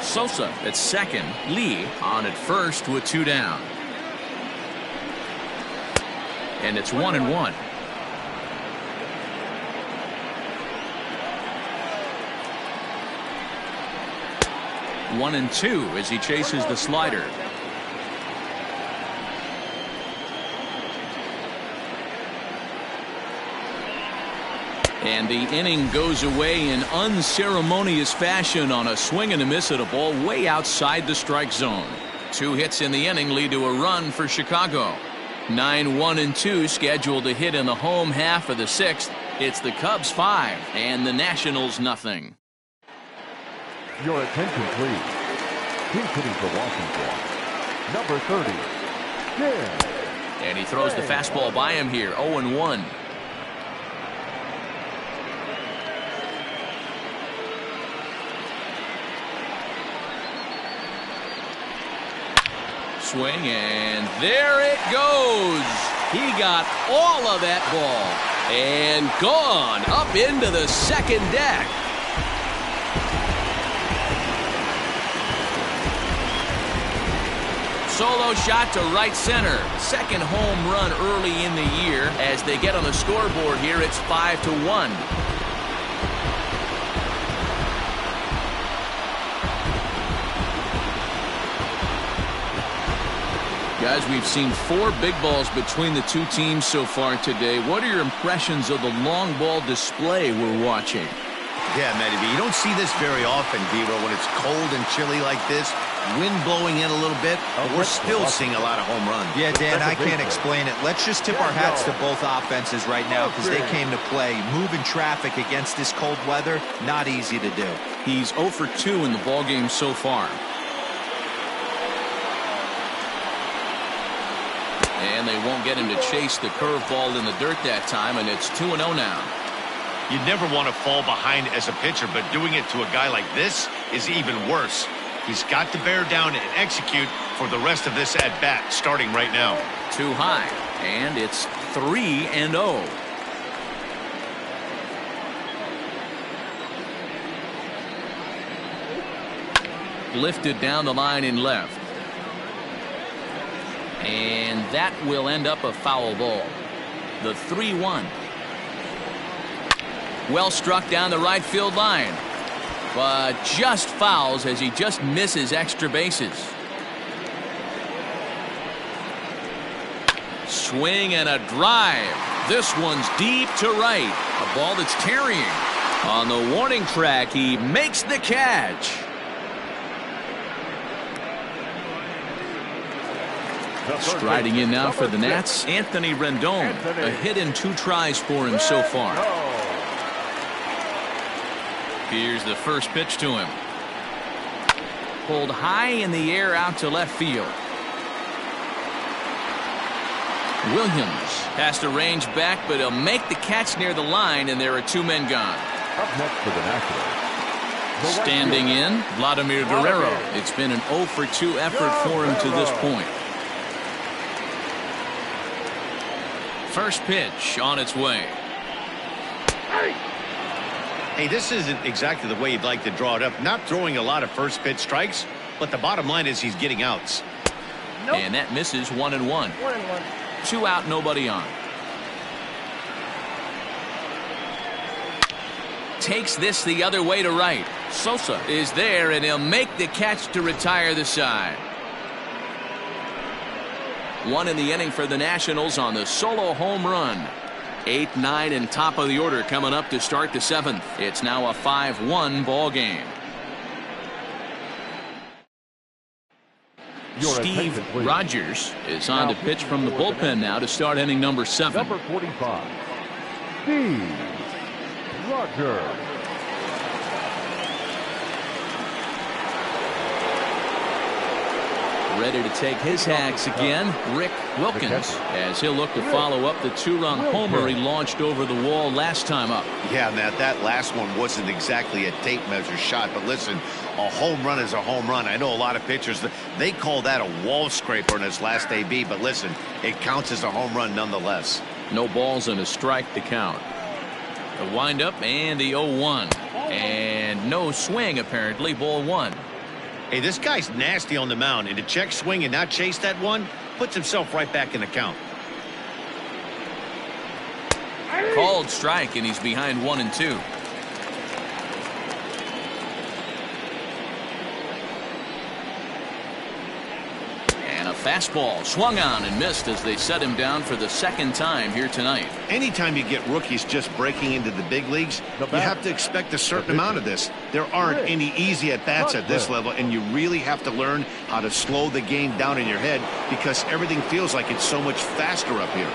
Sosa at second. Lee on at first with 2 down. And it's 1-1. 1-2 as he chases the slider. And the inning goes away in unceremonious fashion on a swing and a miss at a ball way outside the strike zone. 2 hits in the inning lead to a run for Chicago. 9-1-2 scheduled to hit in the home half of the 6th. It's the Cubs 5 and the Nationals nothing. Your attention, please. Team hitting for Washington. Number 30. Yeah. And he throws the fastball by him here. 0-1. Swing, and there it goes. He got all of that ball and gone up into the second deck. Solo shot to right center. Second home run early in the year. As they get on the scoreboard here, it's 5-1. Guys, we've seen 4 big balls between the 2 teams so far today. What are your impressions of the long ball display we're watching? Yeah, Matty B, you don't see this very often, Beaver, when it's cold and chilly like this. Wind blowing in a little bit, but we're still seeing a lot of home runs. Yeah, Dan, I can't explain it. Let's just tip our hats to both offenses right now because they came to play. Moving traffic against this cold weather, not easy to do. He's 0 for 2 in the ballgame so far. And they won't get him to chase the curveball in the dirt that time, and it's 2-0 now. You'd never want to fall behind as a pitcher, but doing it to a guy like this is even worse. He's got to bear down and execute for the rest of this at-bat, starting right now. Too high, and it's 3-0. Lifted down the line in left. And that will end up a foul ball. The 3-1. Well struck down the right field line. But just fouls as he just misses extra bases. Swing and a drive. This one's deep to right. A ball that's carrying. On the warning track, he makes the catch. Striding in now for the Nats, Anthony Rendon. A hit in 2 tries for him so far. Here's the first pitch to him. pulled high in the air out to left field. Williams has to range back, but he'll make the catch near the line, and there are 2 men gone. Up next for the Nationals. Standing in, Vladimir Guerrero. It's been an 0 for 2 effort for him to this point. First pitch on its way. Hey, this isn't exactly the way you'd like to draw it up. Not throwing a lot of first pitch strikes, but the bottom line is he's getting outs. Nope. And that misses 1-1. 1-1. 2 out, nobody on. Takes this the other way to right. Sosa is there, and he'll make the catch to retire the side. 1 in the inning for the Nationals on the solo home run. 8, 9, and top of the order coming up to start the 7th. It's now a 5-1 ball game. Steve Rogers is on to pitch from the bullpen now to start inning number 7. Number 45, Steve Rogers. Ready to take his hacks again, Rick Wilkins, as he'll look to follow up the 2-run homer he launched over the wall last time up. Yeah, Matt, that last one wasn't exactly a tape measure shot, but listen, a home run is a home run. I know a lot of pitchers, they call that a wall scraper in his last AB, but listen, it counts as a home run nonetheless. No balls and a strike to count. The windup and the 0-1. And no swing, apparently, ball 1. Hey, this guy's nasty on the mound, and to check swing and not chase that one puts himself right back in the count. Called strike, and he's behind 1-2. And a fastball swung on and missed as they set him down for the second time here tonight. Anytime you get rookies just breaking into the big leagues, you have to expect a certain amount of this. There aren't any easy at-bats at this level, and you really have to learn how to slow the game down in your head because everything feels like it's so much faster up here.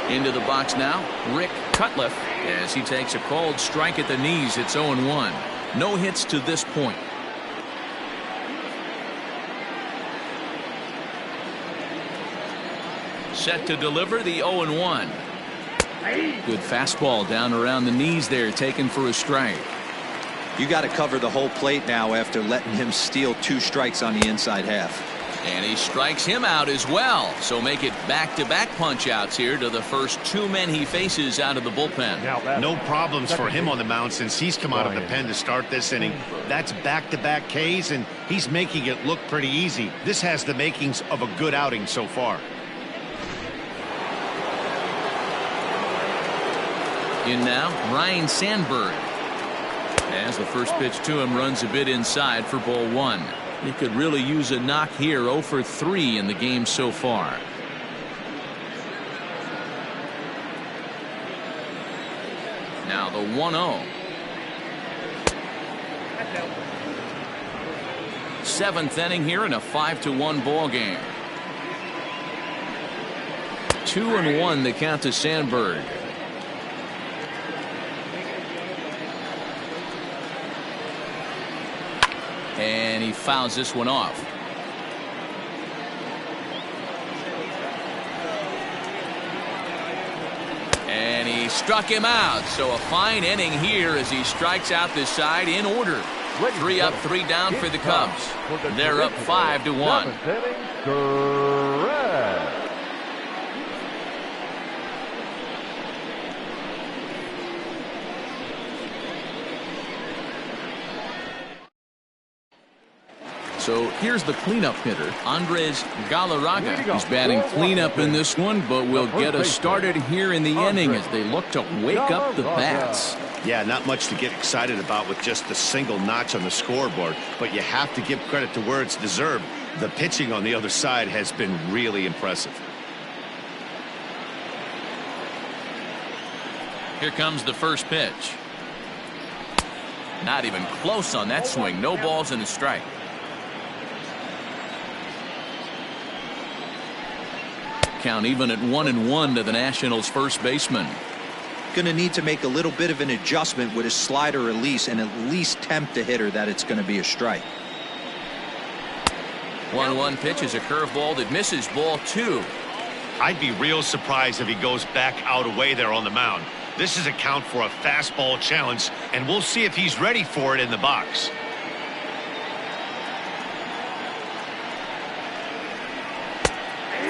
Into the box now, Rick Cutliff, as he takes a called strike at the knees. It's 0-1. No hits to this point. Set to deliver the 0-1. Good fastball down around the knees there, taken for a strike. You got to cover the whole plate now after letting him steal 2 strikes on the inside half. And he strikes him out as well. So make it back-to-back punch-outs here to the first 2 men he faces out of the bullpen. No problems for him on the mound since he's come out of the pen to start this inning. That's back-to-back Ks, and he's making it look pretty easy. This has the makings of a good outing so far. In now, Ryan Sandberg. As the first pitch to him runs a bit inside for ball 1. He could really use a knock here. 0 for 3 in the game so far. Now the 1-0. 7th inning here in a 5-1 ball game. 2-1 the count to Sandberg. And he fouls this one off. And he struck him out. So a fine inning here as he strikes out this side in order. 3 up, 3 down for the Cubs. They're up 5-1. So here's the cleanup hitter, Andres Galarraga. He's batting cleanup in this one, but will get us started here in the inning as they look to wake up the bats. Yeah, not much to get excited about with just a single notch on the scoreboard, but you have to give credit to where it's deserved. The pitching on the other side has been really impressive. Here comes the first pitch. Not even close on that swing. No balls and a strike. Count even at 1-1 to the Nationals' first baseman. Going to need to make a little bit of an adjustment with his slider release and at least tempt the hitter that it's going to be a strike. 1-1 pitch is a curveball that misses, ball 2. I'd be real surprised if he goes back out away there on the mound. This is a count for a fastball challenge, and we'll see if he's ready for it in the box.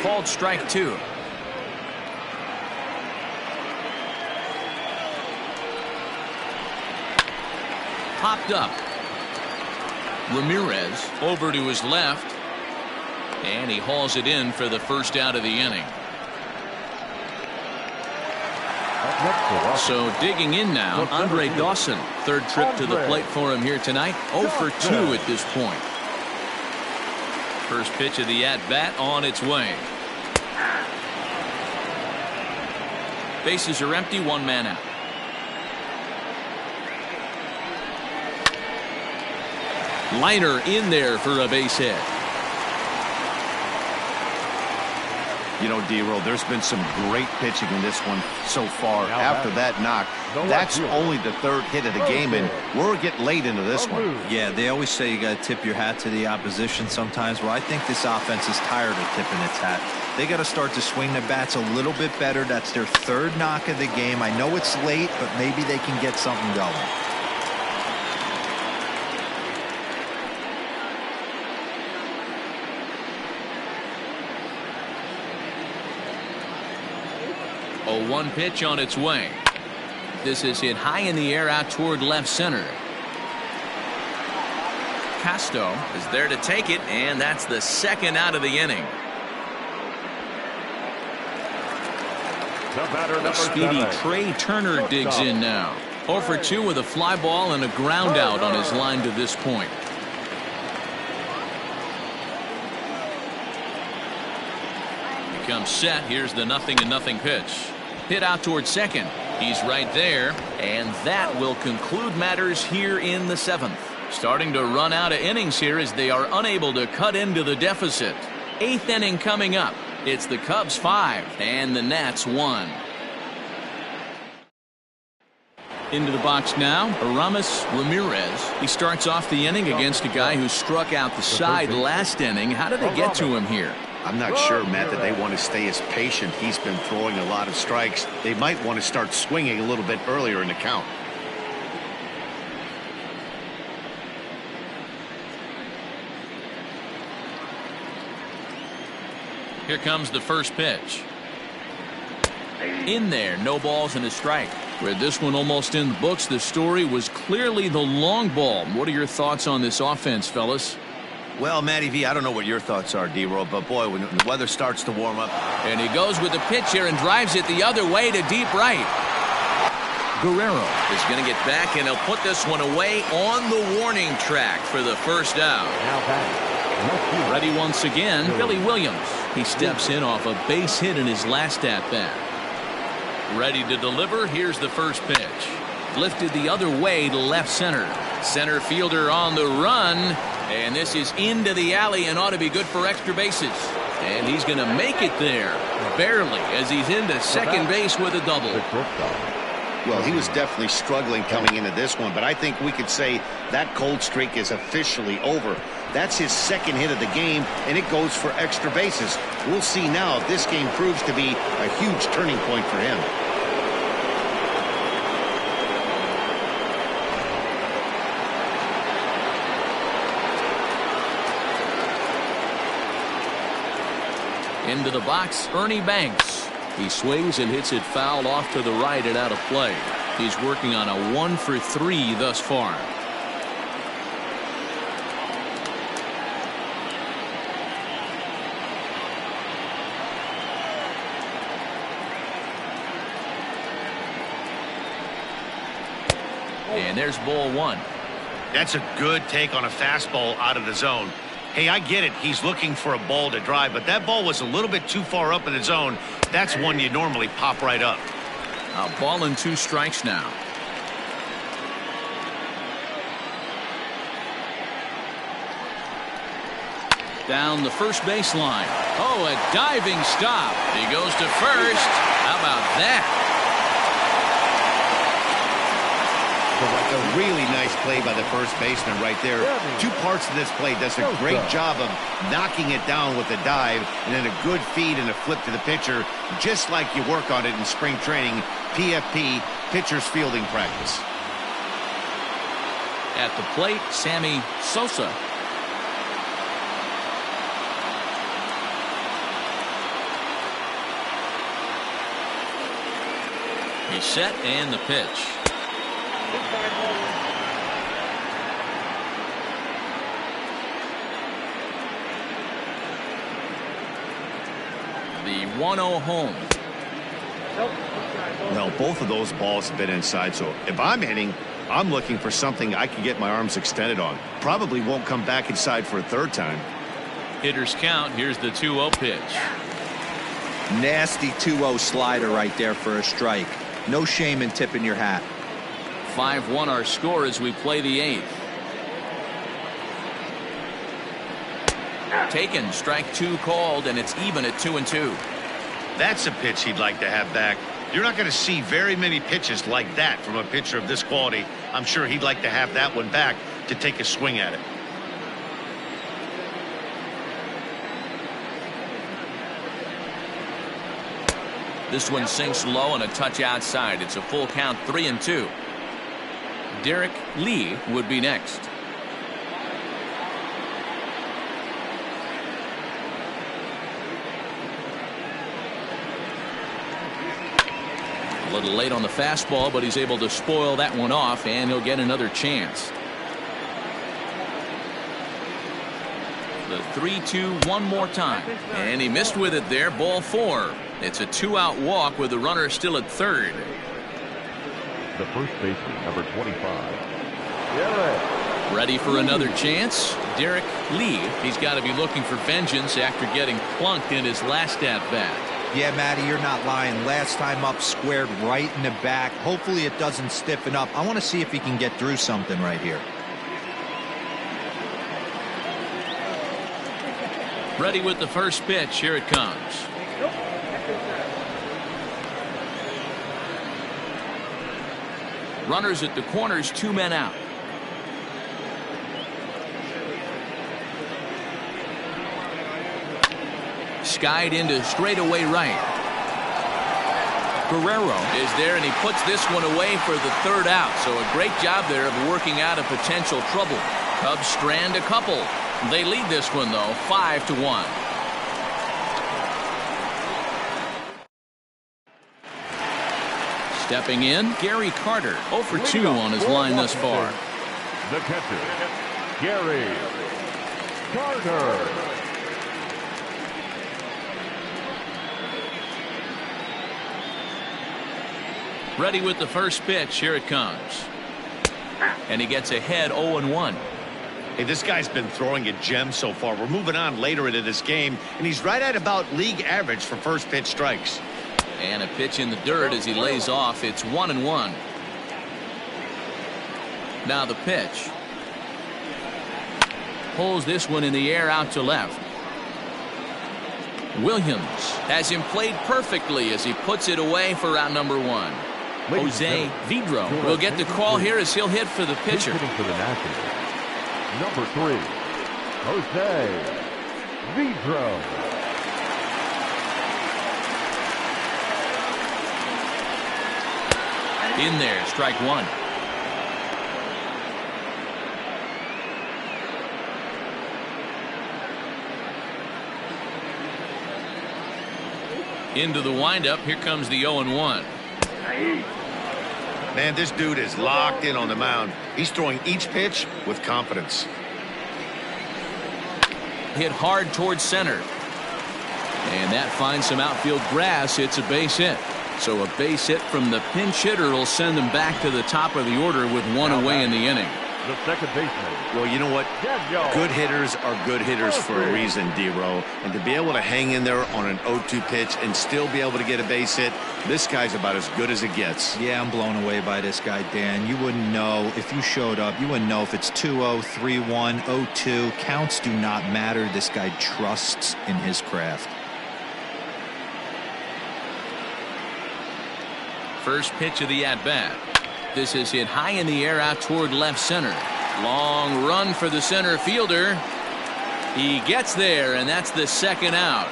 Called strike 2. Popped up. Ramirez over to his left, and he hauls it in for the first out of the inning. So digging in now, Andre Dawson. Third trip to the plate for him here tonight. 0 for 2 at this point. First pitch of the at-bat on its way. Bases are empty, 1 man out. Liner in there for a base hit. You know, D-Roll, there's been some great pitching in this one so far. After that knock, that's only the 3rd hit of the game, and we're getting late into this one. Yeah, they always say you got to tip your hat to the opposition sometimes. Well, I think this offense is tired of tipping its hat. They got to start to swing the bats a little bit better. That's their 3rd knock of the game. I know it's late, but maybe they can get something going. A 1 pitch on its way. This is hit high in the air out toward left center. Castro is there to take it, and that's the 2nd out of the inning. The speedy Trey Turner digs in now. 0 for 2 with a fly ball and a ground out on his line to this point. He comes set. Here's the 0-0 pitch. Hit out towards second. He's right there, and that will conclude matters here in the 7th. Starting to run out of innings here as they are unable to cut into the deficit. 8th inning coming up. It's the Cubs 5 and the Nats 1. Into the box now, Aramis Ramirez. He starts off the inning against a guy who struck out the side last inning. How did they get to him here? I'm not sure, Matt, that they want to stay as patient. He's been throwing a lot of strikes. They might want to start swinging a little bit earlier in the count. Here comes the first pitch. In there, no balls and a strike. With this one almost in the books, the story was clearly the long ball. What are your thoughts on this offense, fellas? Well, Matty V, I don't know what your thoughts are, D-Roll, but boy, when the weather starts to warm up. And he goes with the pitch here and drives it the other way to deep right. Guerrero is going to get back, and he'll put this one away on the warning track for the first out. Ready once again, Billy Williams. He steps in off a base hit in his last at-bat. Ready to deliver. Here's the first pitch. Lifted the other way to left center. Center fielder on the run. And this is into the alley and ought to be good for extra bases. And he's going to make it there. Barely, as he's into second base with a double. Well, he was definitely struggling coming into this one, but I think we could say that cold streak is officially over. That's his 2nd hit of the game, and it goes for extra bases. We'll see now if this game proves to be a huge turning point for him. Into the box, Ernie Banks. He swings and hits it foul off to the right and out of play. He's working on a 1 for 3 thus far. And there's ball 1. That's a good take on a fastball out of the zone. Hey, I get it. He's looking for a ball to drive, but that ball was a little bit too far up in the zone. That's one you normally pop right up. A ball and 2 strikes now. Down the first baseline. Oh, a diving stop. He goes to first. How about that? A really nice play by the first baseman right there. Two parts of this play. Does a great job of knocking it down with a dive, and then a good feed and a flip to the pitcher, just like you work on it in spring training, PFP, pitcher's fielding practice. At the plate, Sammy Sosa. He's set, and the pitch. The 1-0 home. Well, both of those balls have been inside, so if I'm hitting, I'm looking for something I can get my arms extended on. Probably won't come back inside for a third time. Hitters count. Here's the 2-0 pitch. Nasty 2-0 slider right there for a strike. No shame in tipping your hat. 5-1 our score as we play the 8th. Taken, strike 2 called, and it's even at 2-2. That's a pitch he'd like to have back. You're not going to see very many pitches like that from a pitcher of this quality. I'm sure he'd like to have that one back to take a swing at it. This one sinks low and a touch outside. It's a full count, 3-2. Derek Lee would be next. A little late on the fastball, but he's able to spoil that one off, and he'll get another chance. The 3-2 one more time, and he missed with it there. Ball 4. It's a 2-out walk with the runner still at third. The first baseman, number 25. Derek. Ready for another chance. Derek Lee. He's got to be looking for vengeance after getting plunked in his last at-bat. Yeah, Matty, you're not lying. Last time up, squared right in the back. Hopefully it doesn't stiffen up. I want to see if he can get through something right here. Ready with the first pitch. Here it comes. Runners at the corners, 2 men out. Skied into straightaway right. Guerrero is there, and he puts this one away for the 3rd out. So a great job there of working out of potential trouble. Cubs strand a couple. They lead this one, though, 5-1. Stepping in, Gary Carter, 0 for 2 on his line thus far. The catcher, Gary Carter. Ready with the first pitch. Here it comes. And he gets ahead 0-1. Hey, this guy's been throwing a gem so far. We're moving on later into this game, and he's right at about league average for first pitch strikes. And a pitch in the dirt as he lays off. It's 1-1. Now the pitch. Pulls this one in the air out to left. Williams has him played perfectly as he puts it away for out number 1. Jose Vidro will get the call here as he'll hit for the pitcher. Hitting for the Nationals, number 3, Jose Vidro. In there, strike 1. Into the windup. Here comes the 0-1. Man, this dude is locked in on the mound. He's throwing each pitch with confidence. Hit hard towards center. And that finds some outfield grass. It's a base hit. So a base hit from the pinch hitter will send them back to the top of the order with 1 away in the inning. The second baseman. Well, you know what? Good hitters are good hitters for a reason, D-Row. And to be able to hang in there on an 0-2 pitch and still be able to get a base hit, this guy's about as good as it gets. Yeah, I'm blown away by this guy, Dan. You wouldn't know if you showed up. You wouldn't know if it's 2-0, 3-1, 0-2. Counts do not matter. This guy trusts in his craft. First pitch of the at-bat. This is hit high in the air out toward left center. Long run for the center fielder. He gets there, and that's the second out.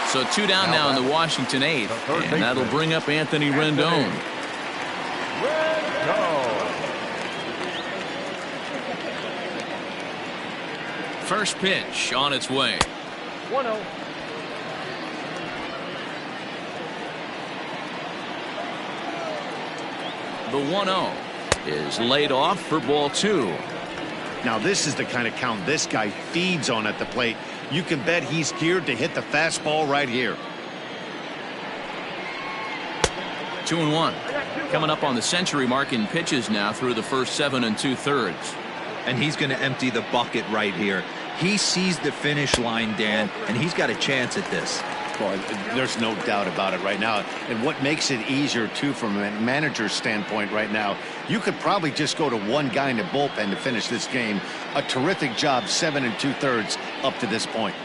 So 2 down now in the Washington 8th, and that'll bring up Anthony Rendon. First pitch on its way. 1-0. The 1-0 is laid off for ball 2. Now this is the kind of count this guy feeds on at the plate. You can bet he's geared to hit the fastball right here. 2-1. Coming up on the century mark in pitches now through the first 7 2/3. And he's going to empty the bucket right here. He sees the finish line, Dan, and he's got a chance at this. Boy, there's no doubt about it right now. And what makes it easier, too, from a manager's standpoint right now, you could probably just go to one guy in the bullpen to finish this game. A terrific job, 7 2/3 up to this point.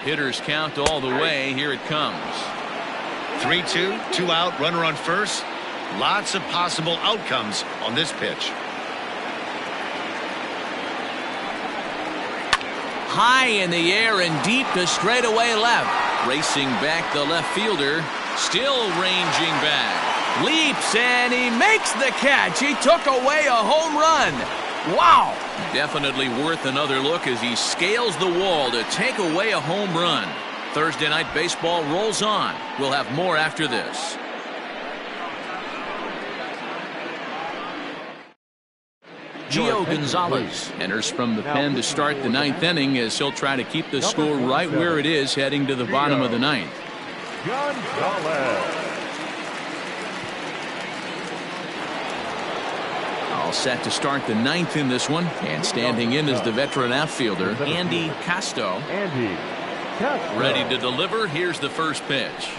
Hitters count all the way. Here it comes. 3-2, 2 out, runner on first. Lots of possible outcomes on this pitch. High in the air and deep to straightaway left. Racing back the left fielder. Still ranging back. Leaps and he makes the catch. He took away a home run. Wow. Definitely worth another look as he scales the wall to take away a home run. Thursday Night Baseball rolls on. We'll have more after this. Gio Gonzalez enters from the pen to start the 9th inning as he'll try to keep the score right where it is heading to the bottom of the 9th. Gonzalez. All set to start the 9th in this one, and standing in is the veteran outfielder Andy Casto. Andy Casto. Ready to deliver. Here's the first pitch.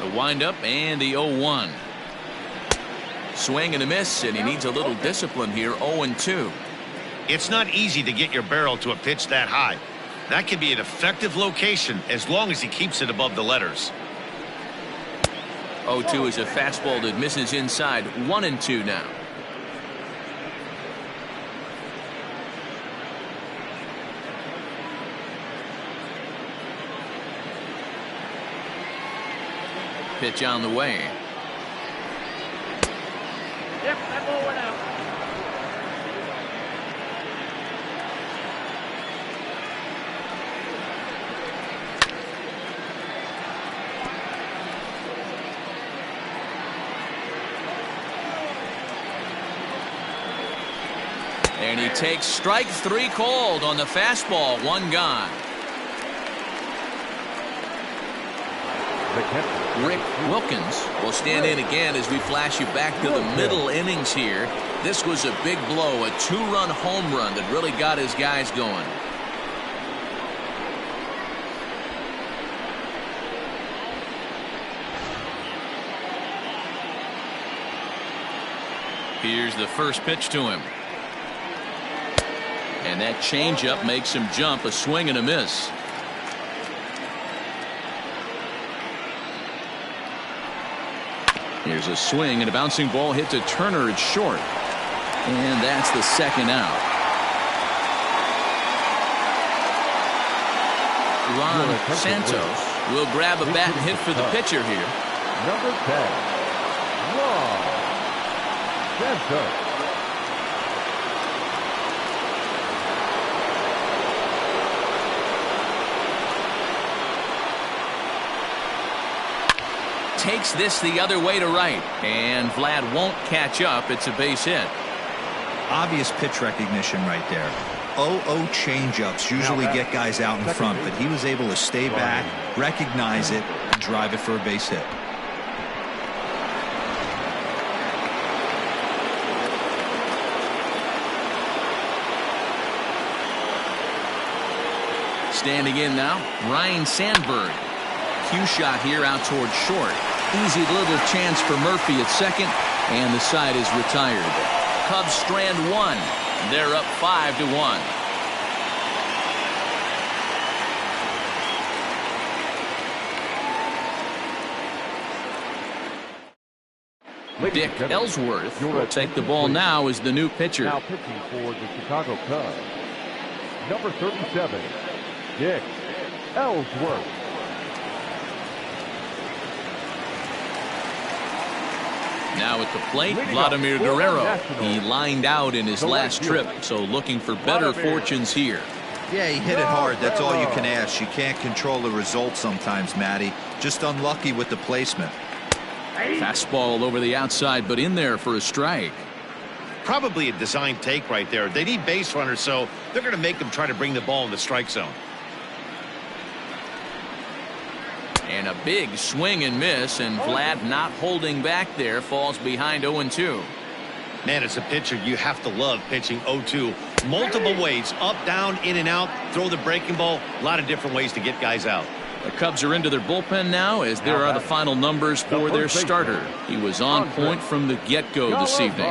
The windup and the 0-1. Swing and a miss, and he needs a little discipline here. 0-2. It's not easy to get your barrel to a pitch that high. That can be an effective location as long as he keeps it above the letters. 0-2 is a fastball that misses inside. 1-2 now. Pitch on the way. Yep, that ball went out. And he takes strike 3 called on the fastball. 1 gone. Rick Wilkins will stand in again as we flash you back to the middle innings here. This was a big blow, a 2-run home run that really got his guys going. Here's the first pitch to him. And that changeup makes him jump. A swing and a miss. Here's a swing and a bouncing ball hit to Turner. It's short. And that's the second out. Ron Santos will grab a bat and hit for the pitcher here. Number 10, Ron Santos. Takes this the other way to right, and Vlad won't catch up. It's a base hit. Obvious pitch recognition right there. 0-0 changeups usually get guys out in front, but he was able to stay back, recognize it, and drive it for a base hit. Standing in now, Ryan Sandberg. cue shot here out towards short. Easy little chance for Murphy at second, and the side is retired. Cubs strand one. They're up 5-1. Dick Ellsworth will take the ball now as the new pitcher. Now pitching for the Chicago Cubs, number 37, Dick Ellsworth. Now at the plate, Vladimir Guerrero. He lined out in his last trip, so looking for better fortunes here. Yeah, he hit it hard. That's all you can ask. You can't control the result sometimes, Matty. Just unlucky with the placement. Fastball over the outside, but in there for a strike. Probably a design take right there. They need base runners, so they're going to make them try to bring the ball in the strike zone. And a big swing and miss, and Vlad not holding back there, falls behind 0-2. Man, as a pitcher, you have to love pitching 0-2. Multiple ways, up, down, in and out, throw the breaking ball. A lot of different ways to get guys out. The Cubs are into their bullpen now, as there are the final numbers for their starter. He was on point from the get-go this evening.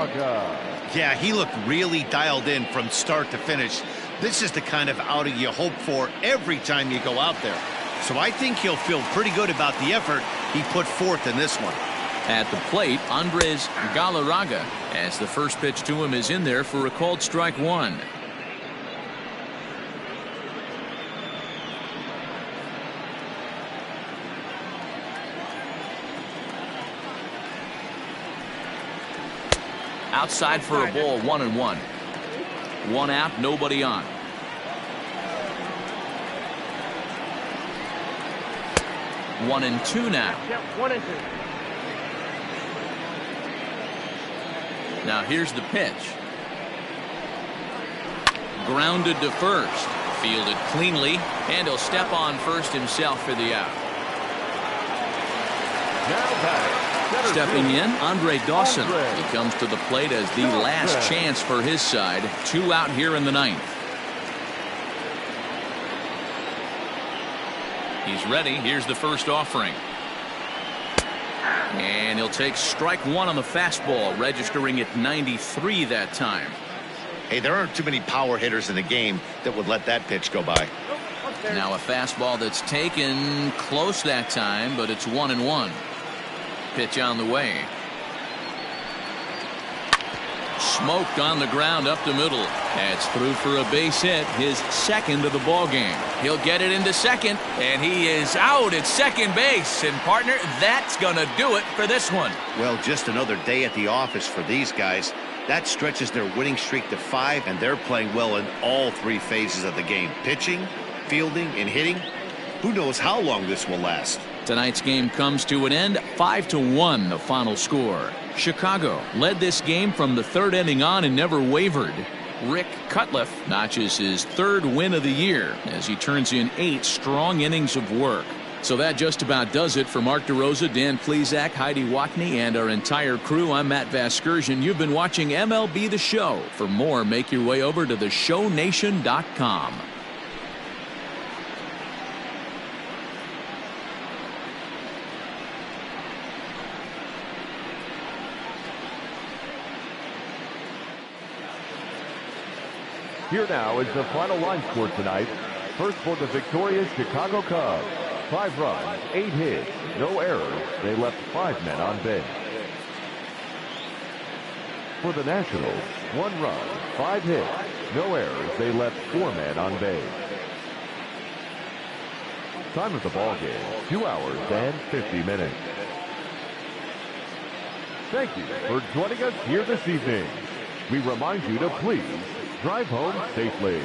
Yeah, he looked really dialed in from start to finish. This is the kind of outing you hope for every time you go out there. So I think he'll feel pretty good about the effort he put forth in this one. At the plate, Andres Galarraga, as the first pitch to him is in there for a called strike one. Outside for a ball, 1-1. One out, nobody on. One and two now. Yep, 1-2. Now here's the pitch. Grounded to first. Fielded cleanly, and he'll step on first himself for the out. Stepping in, Andre Dawson. He comes to the plate as the last chance for his side. 2 out here in the 9th. He's ready. Here's the first offering. And he'll take strike one on the fastball, registering at 93 that time. Hey, there aren't too many power hitters in the game that would let that pitch go by. Now a fastball that's taken close that time, but it's 1-1. Pitch on the way. Smoked on the ground up the middle. That's through for a base hit, his second of the ball game. He'll get it into second, and he is out at second base. And partner, that's gonna do it for this one. Well, just another day at the office for these guys. That stretches their winning streak to 5, and they're playing well in all 3 phases of the game: pitching, fielding, and hitting. Who knows how long this will last? Tonight's game comes to an end, 5-1 the final score. Chicago led this game from the 3rd inning on and never wavered. Rick Cutliff notches his 3rd win of the year as he turns in 8 strong innings of work. So that just about does it for Mark DeRosa, Dan Plesac, Heidi Watney, and our entire crew. I'm Matt Vasgersian. You've been watching MLB The Show. For more, make your way over to theshownation.com. Here now is the final line score tonight. First for the victorious Chicago Cubs. 5 runs, 8 hits, no errors. They left 5 men on base. For the Nationals, 1 run, 5 hits, no errors. They left 4 men on base. Time of the ball game, 2 hours and 50 minutes. Thank you for joining us here this evening. We remind you to please drive home safely.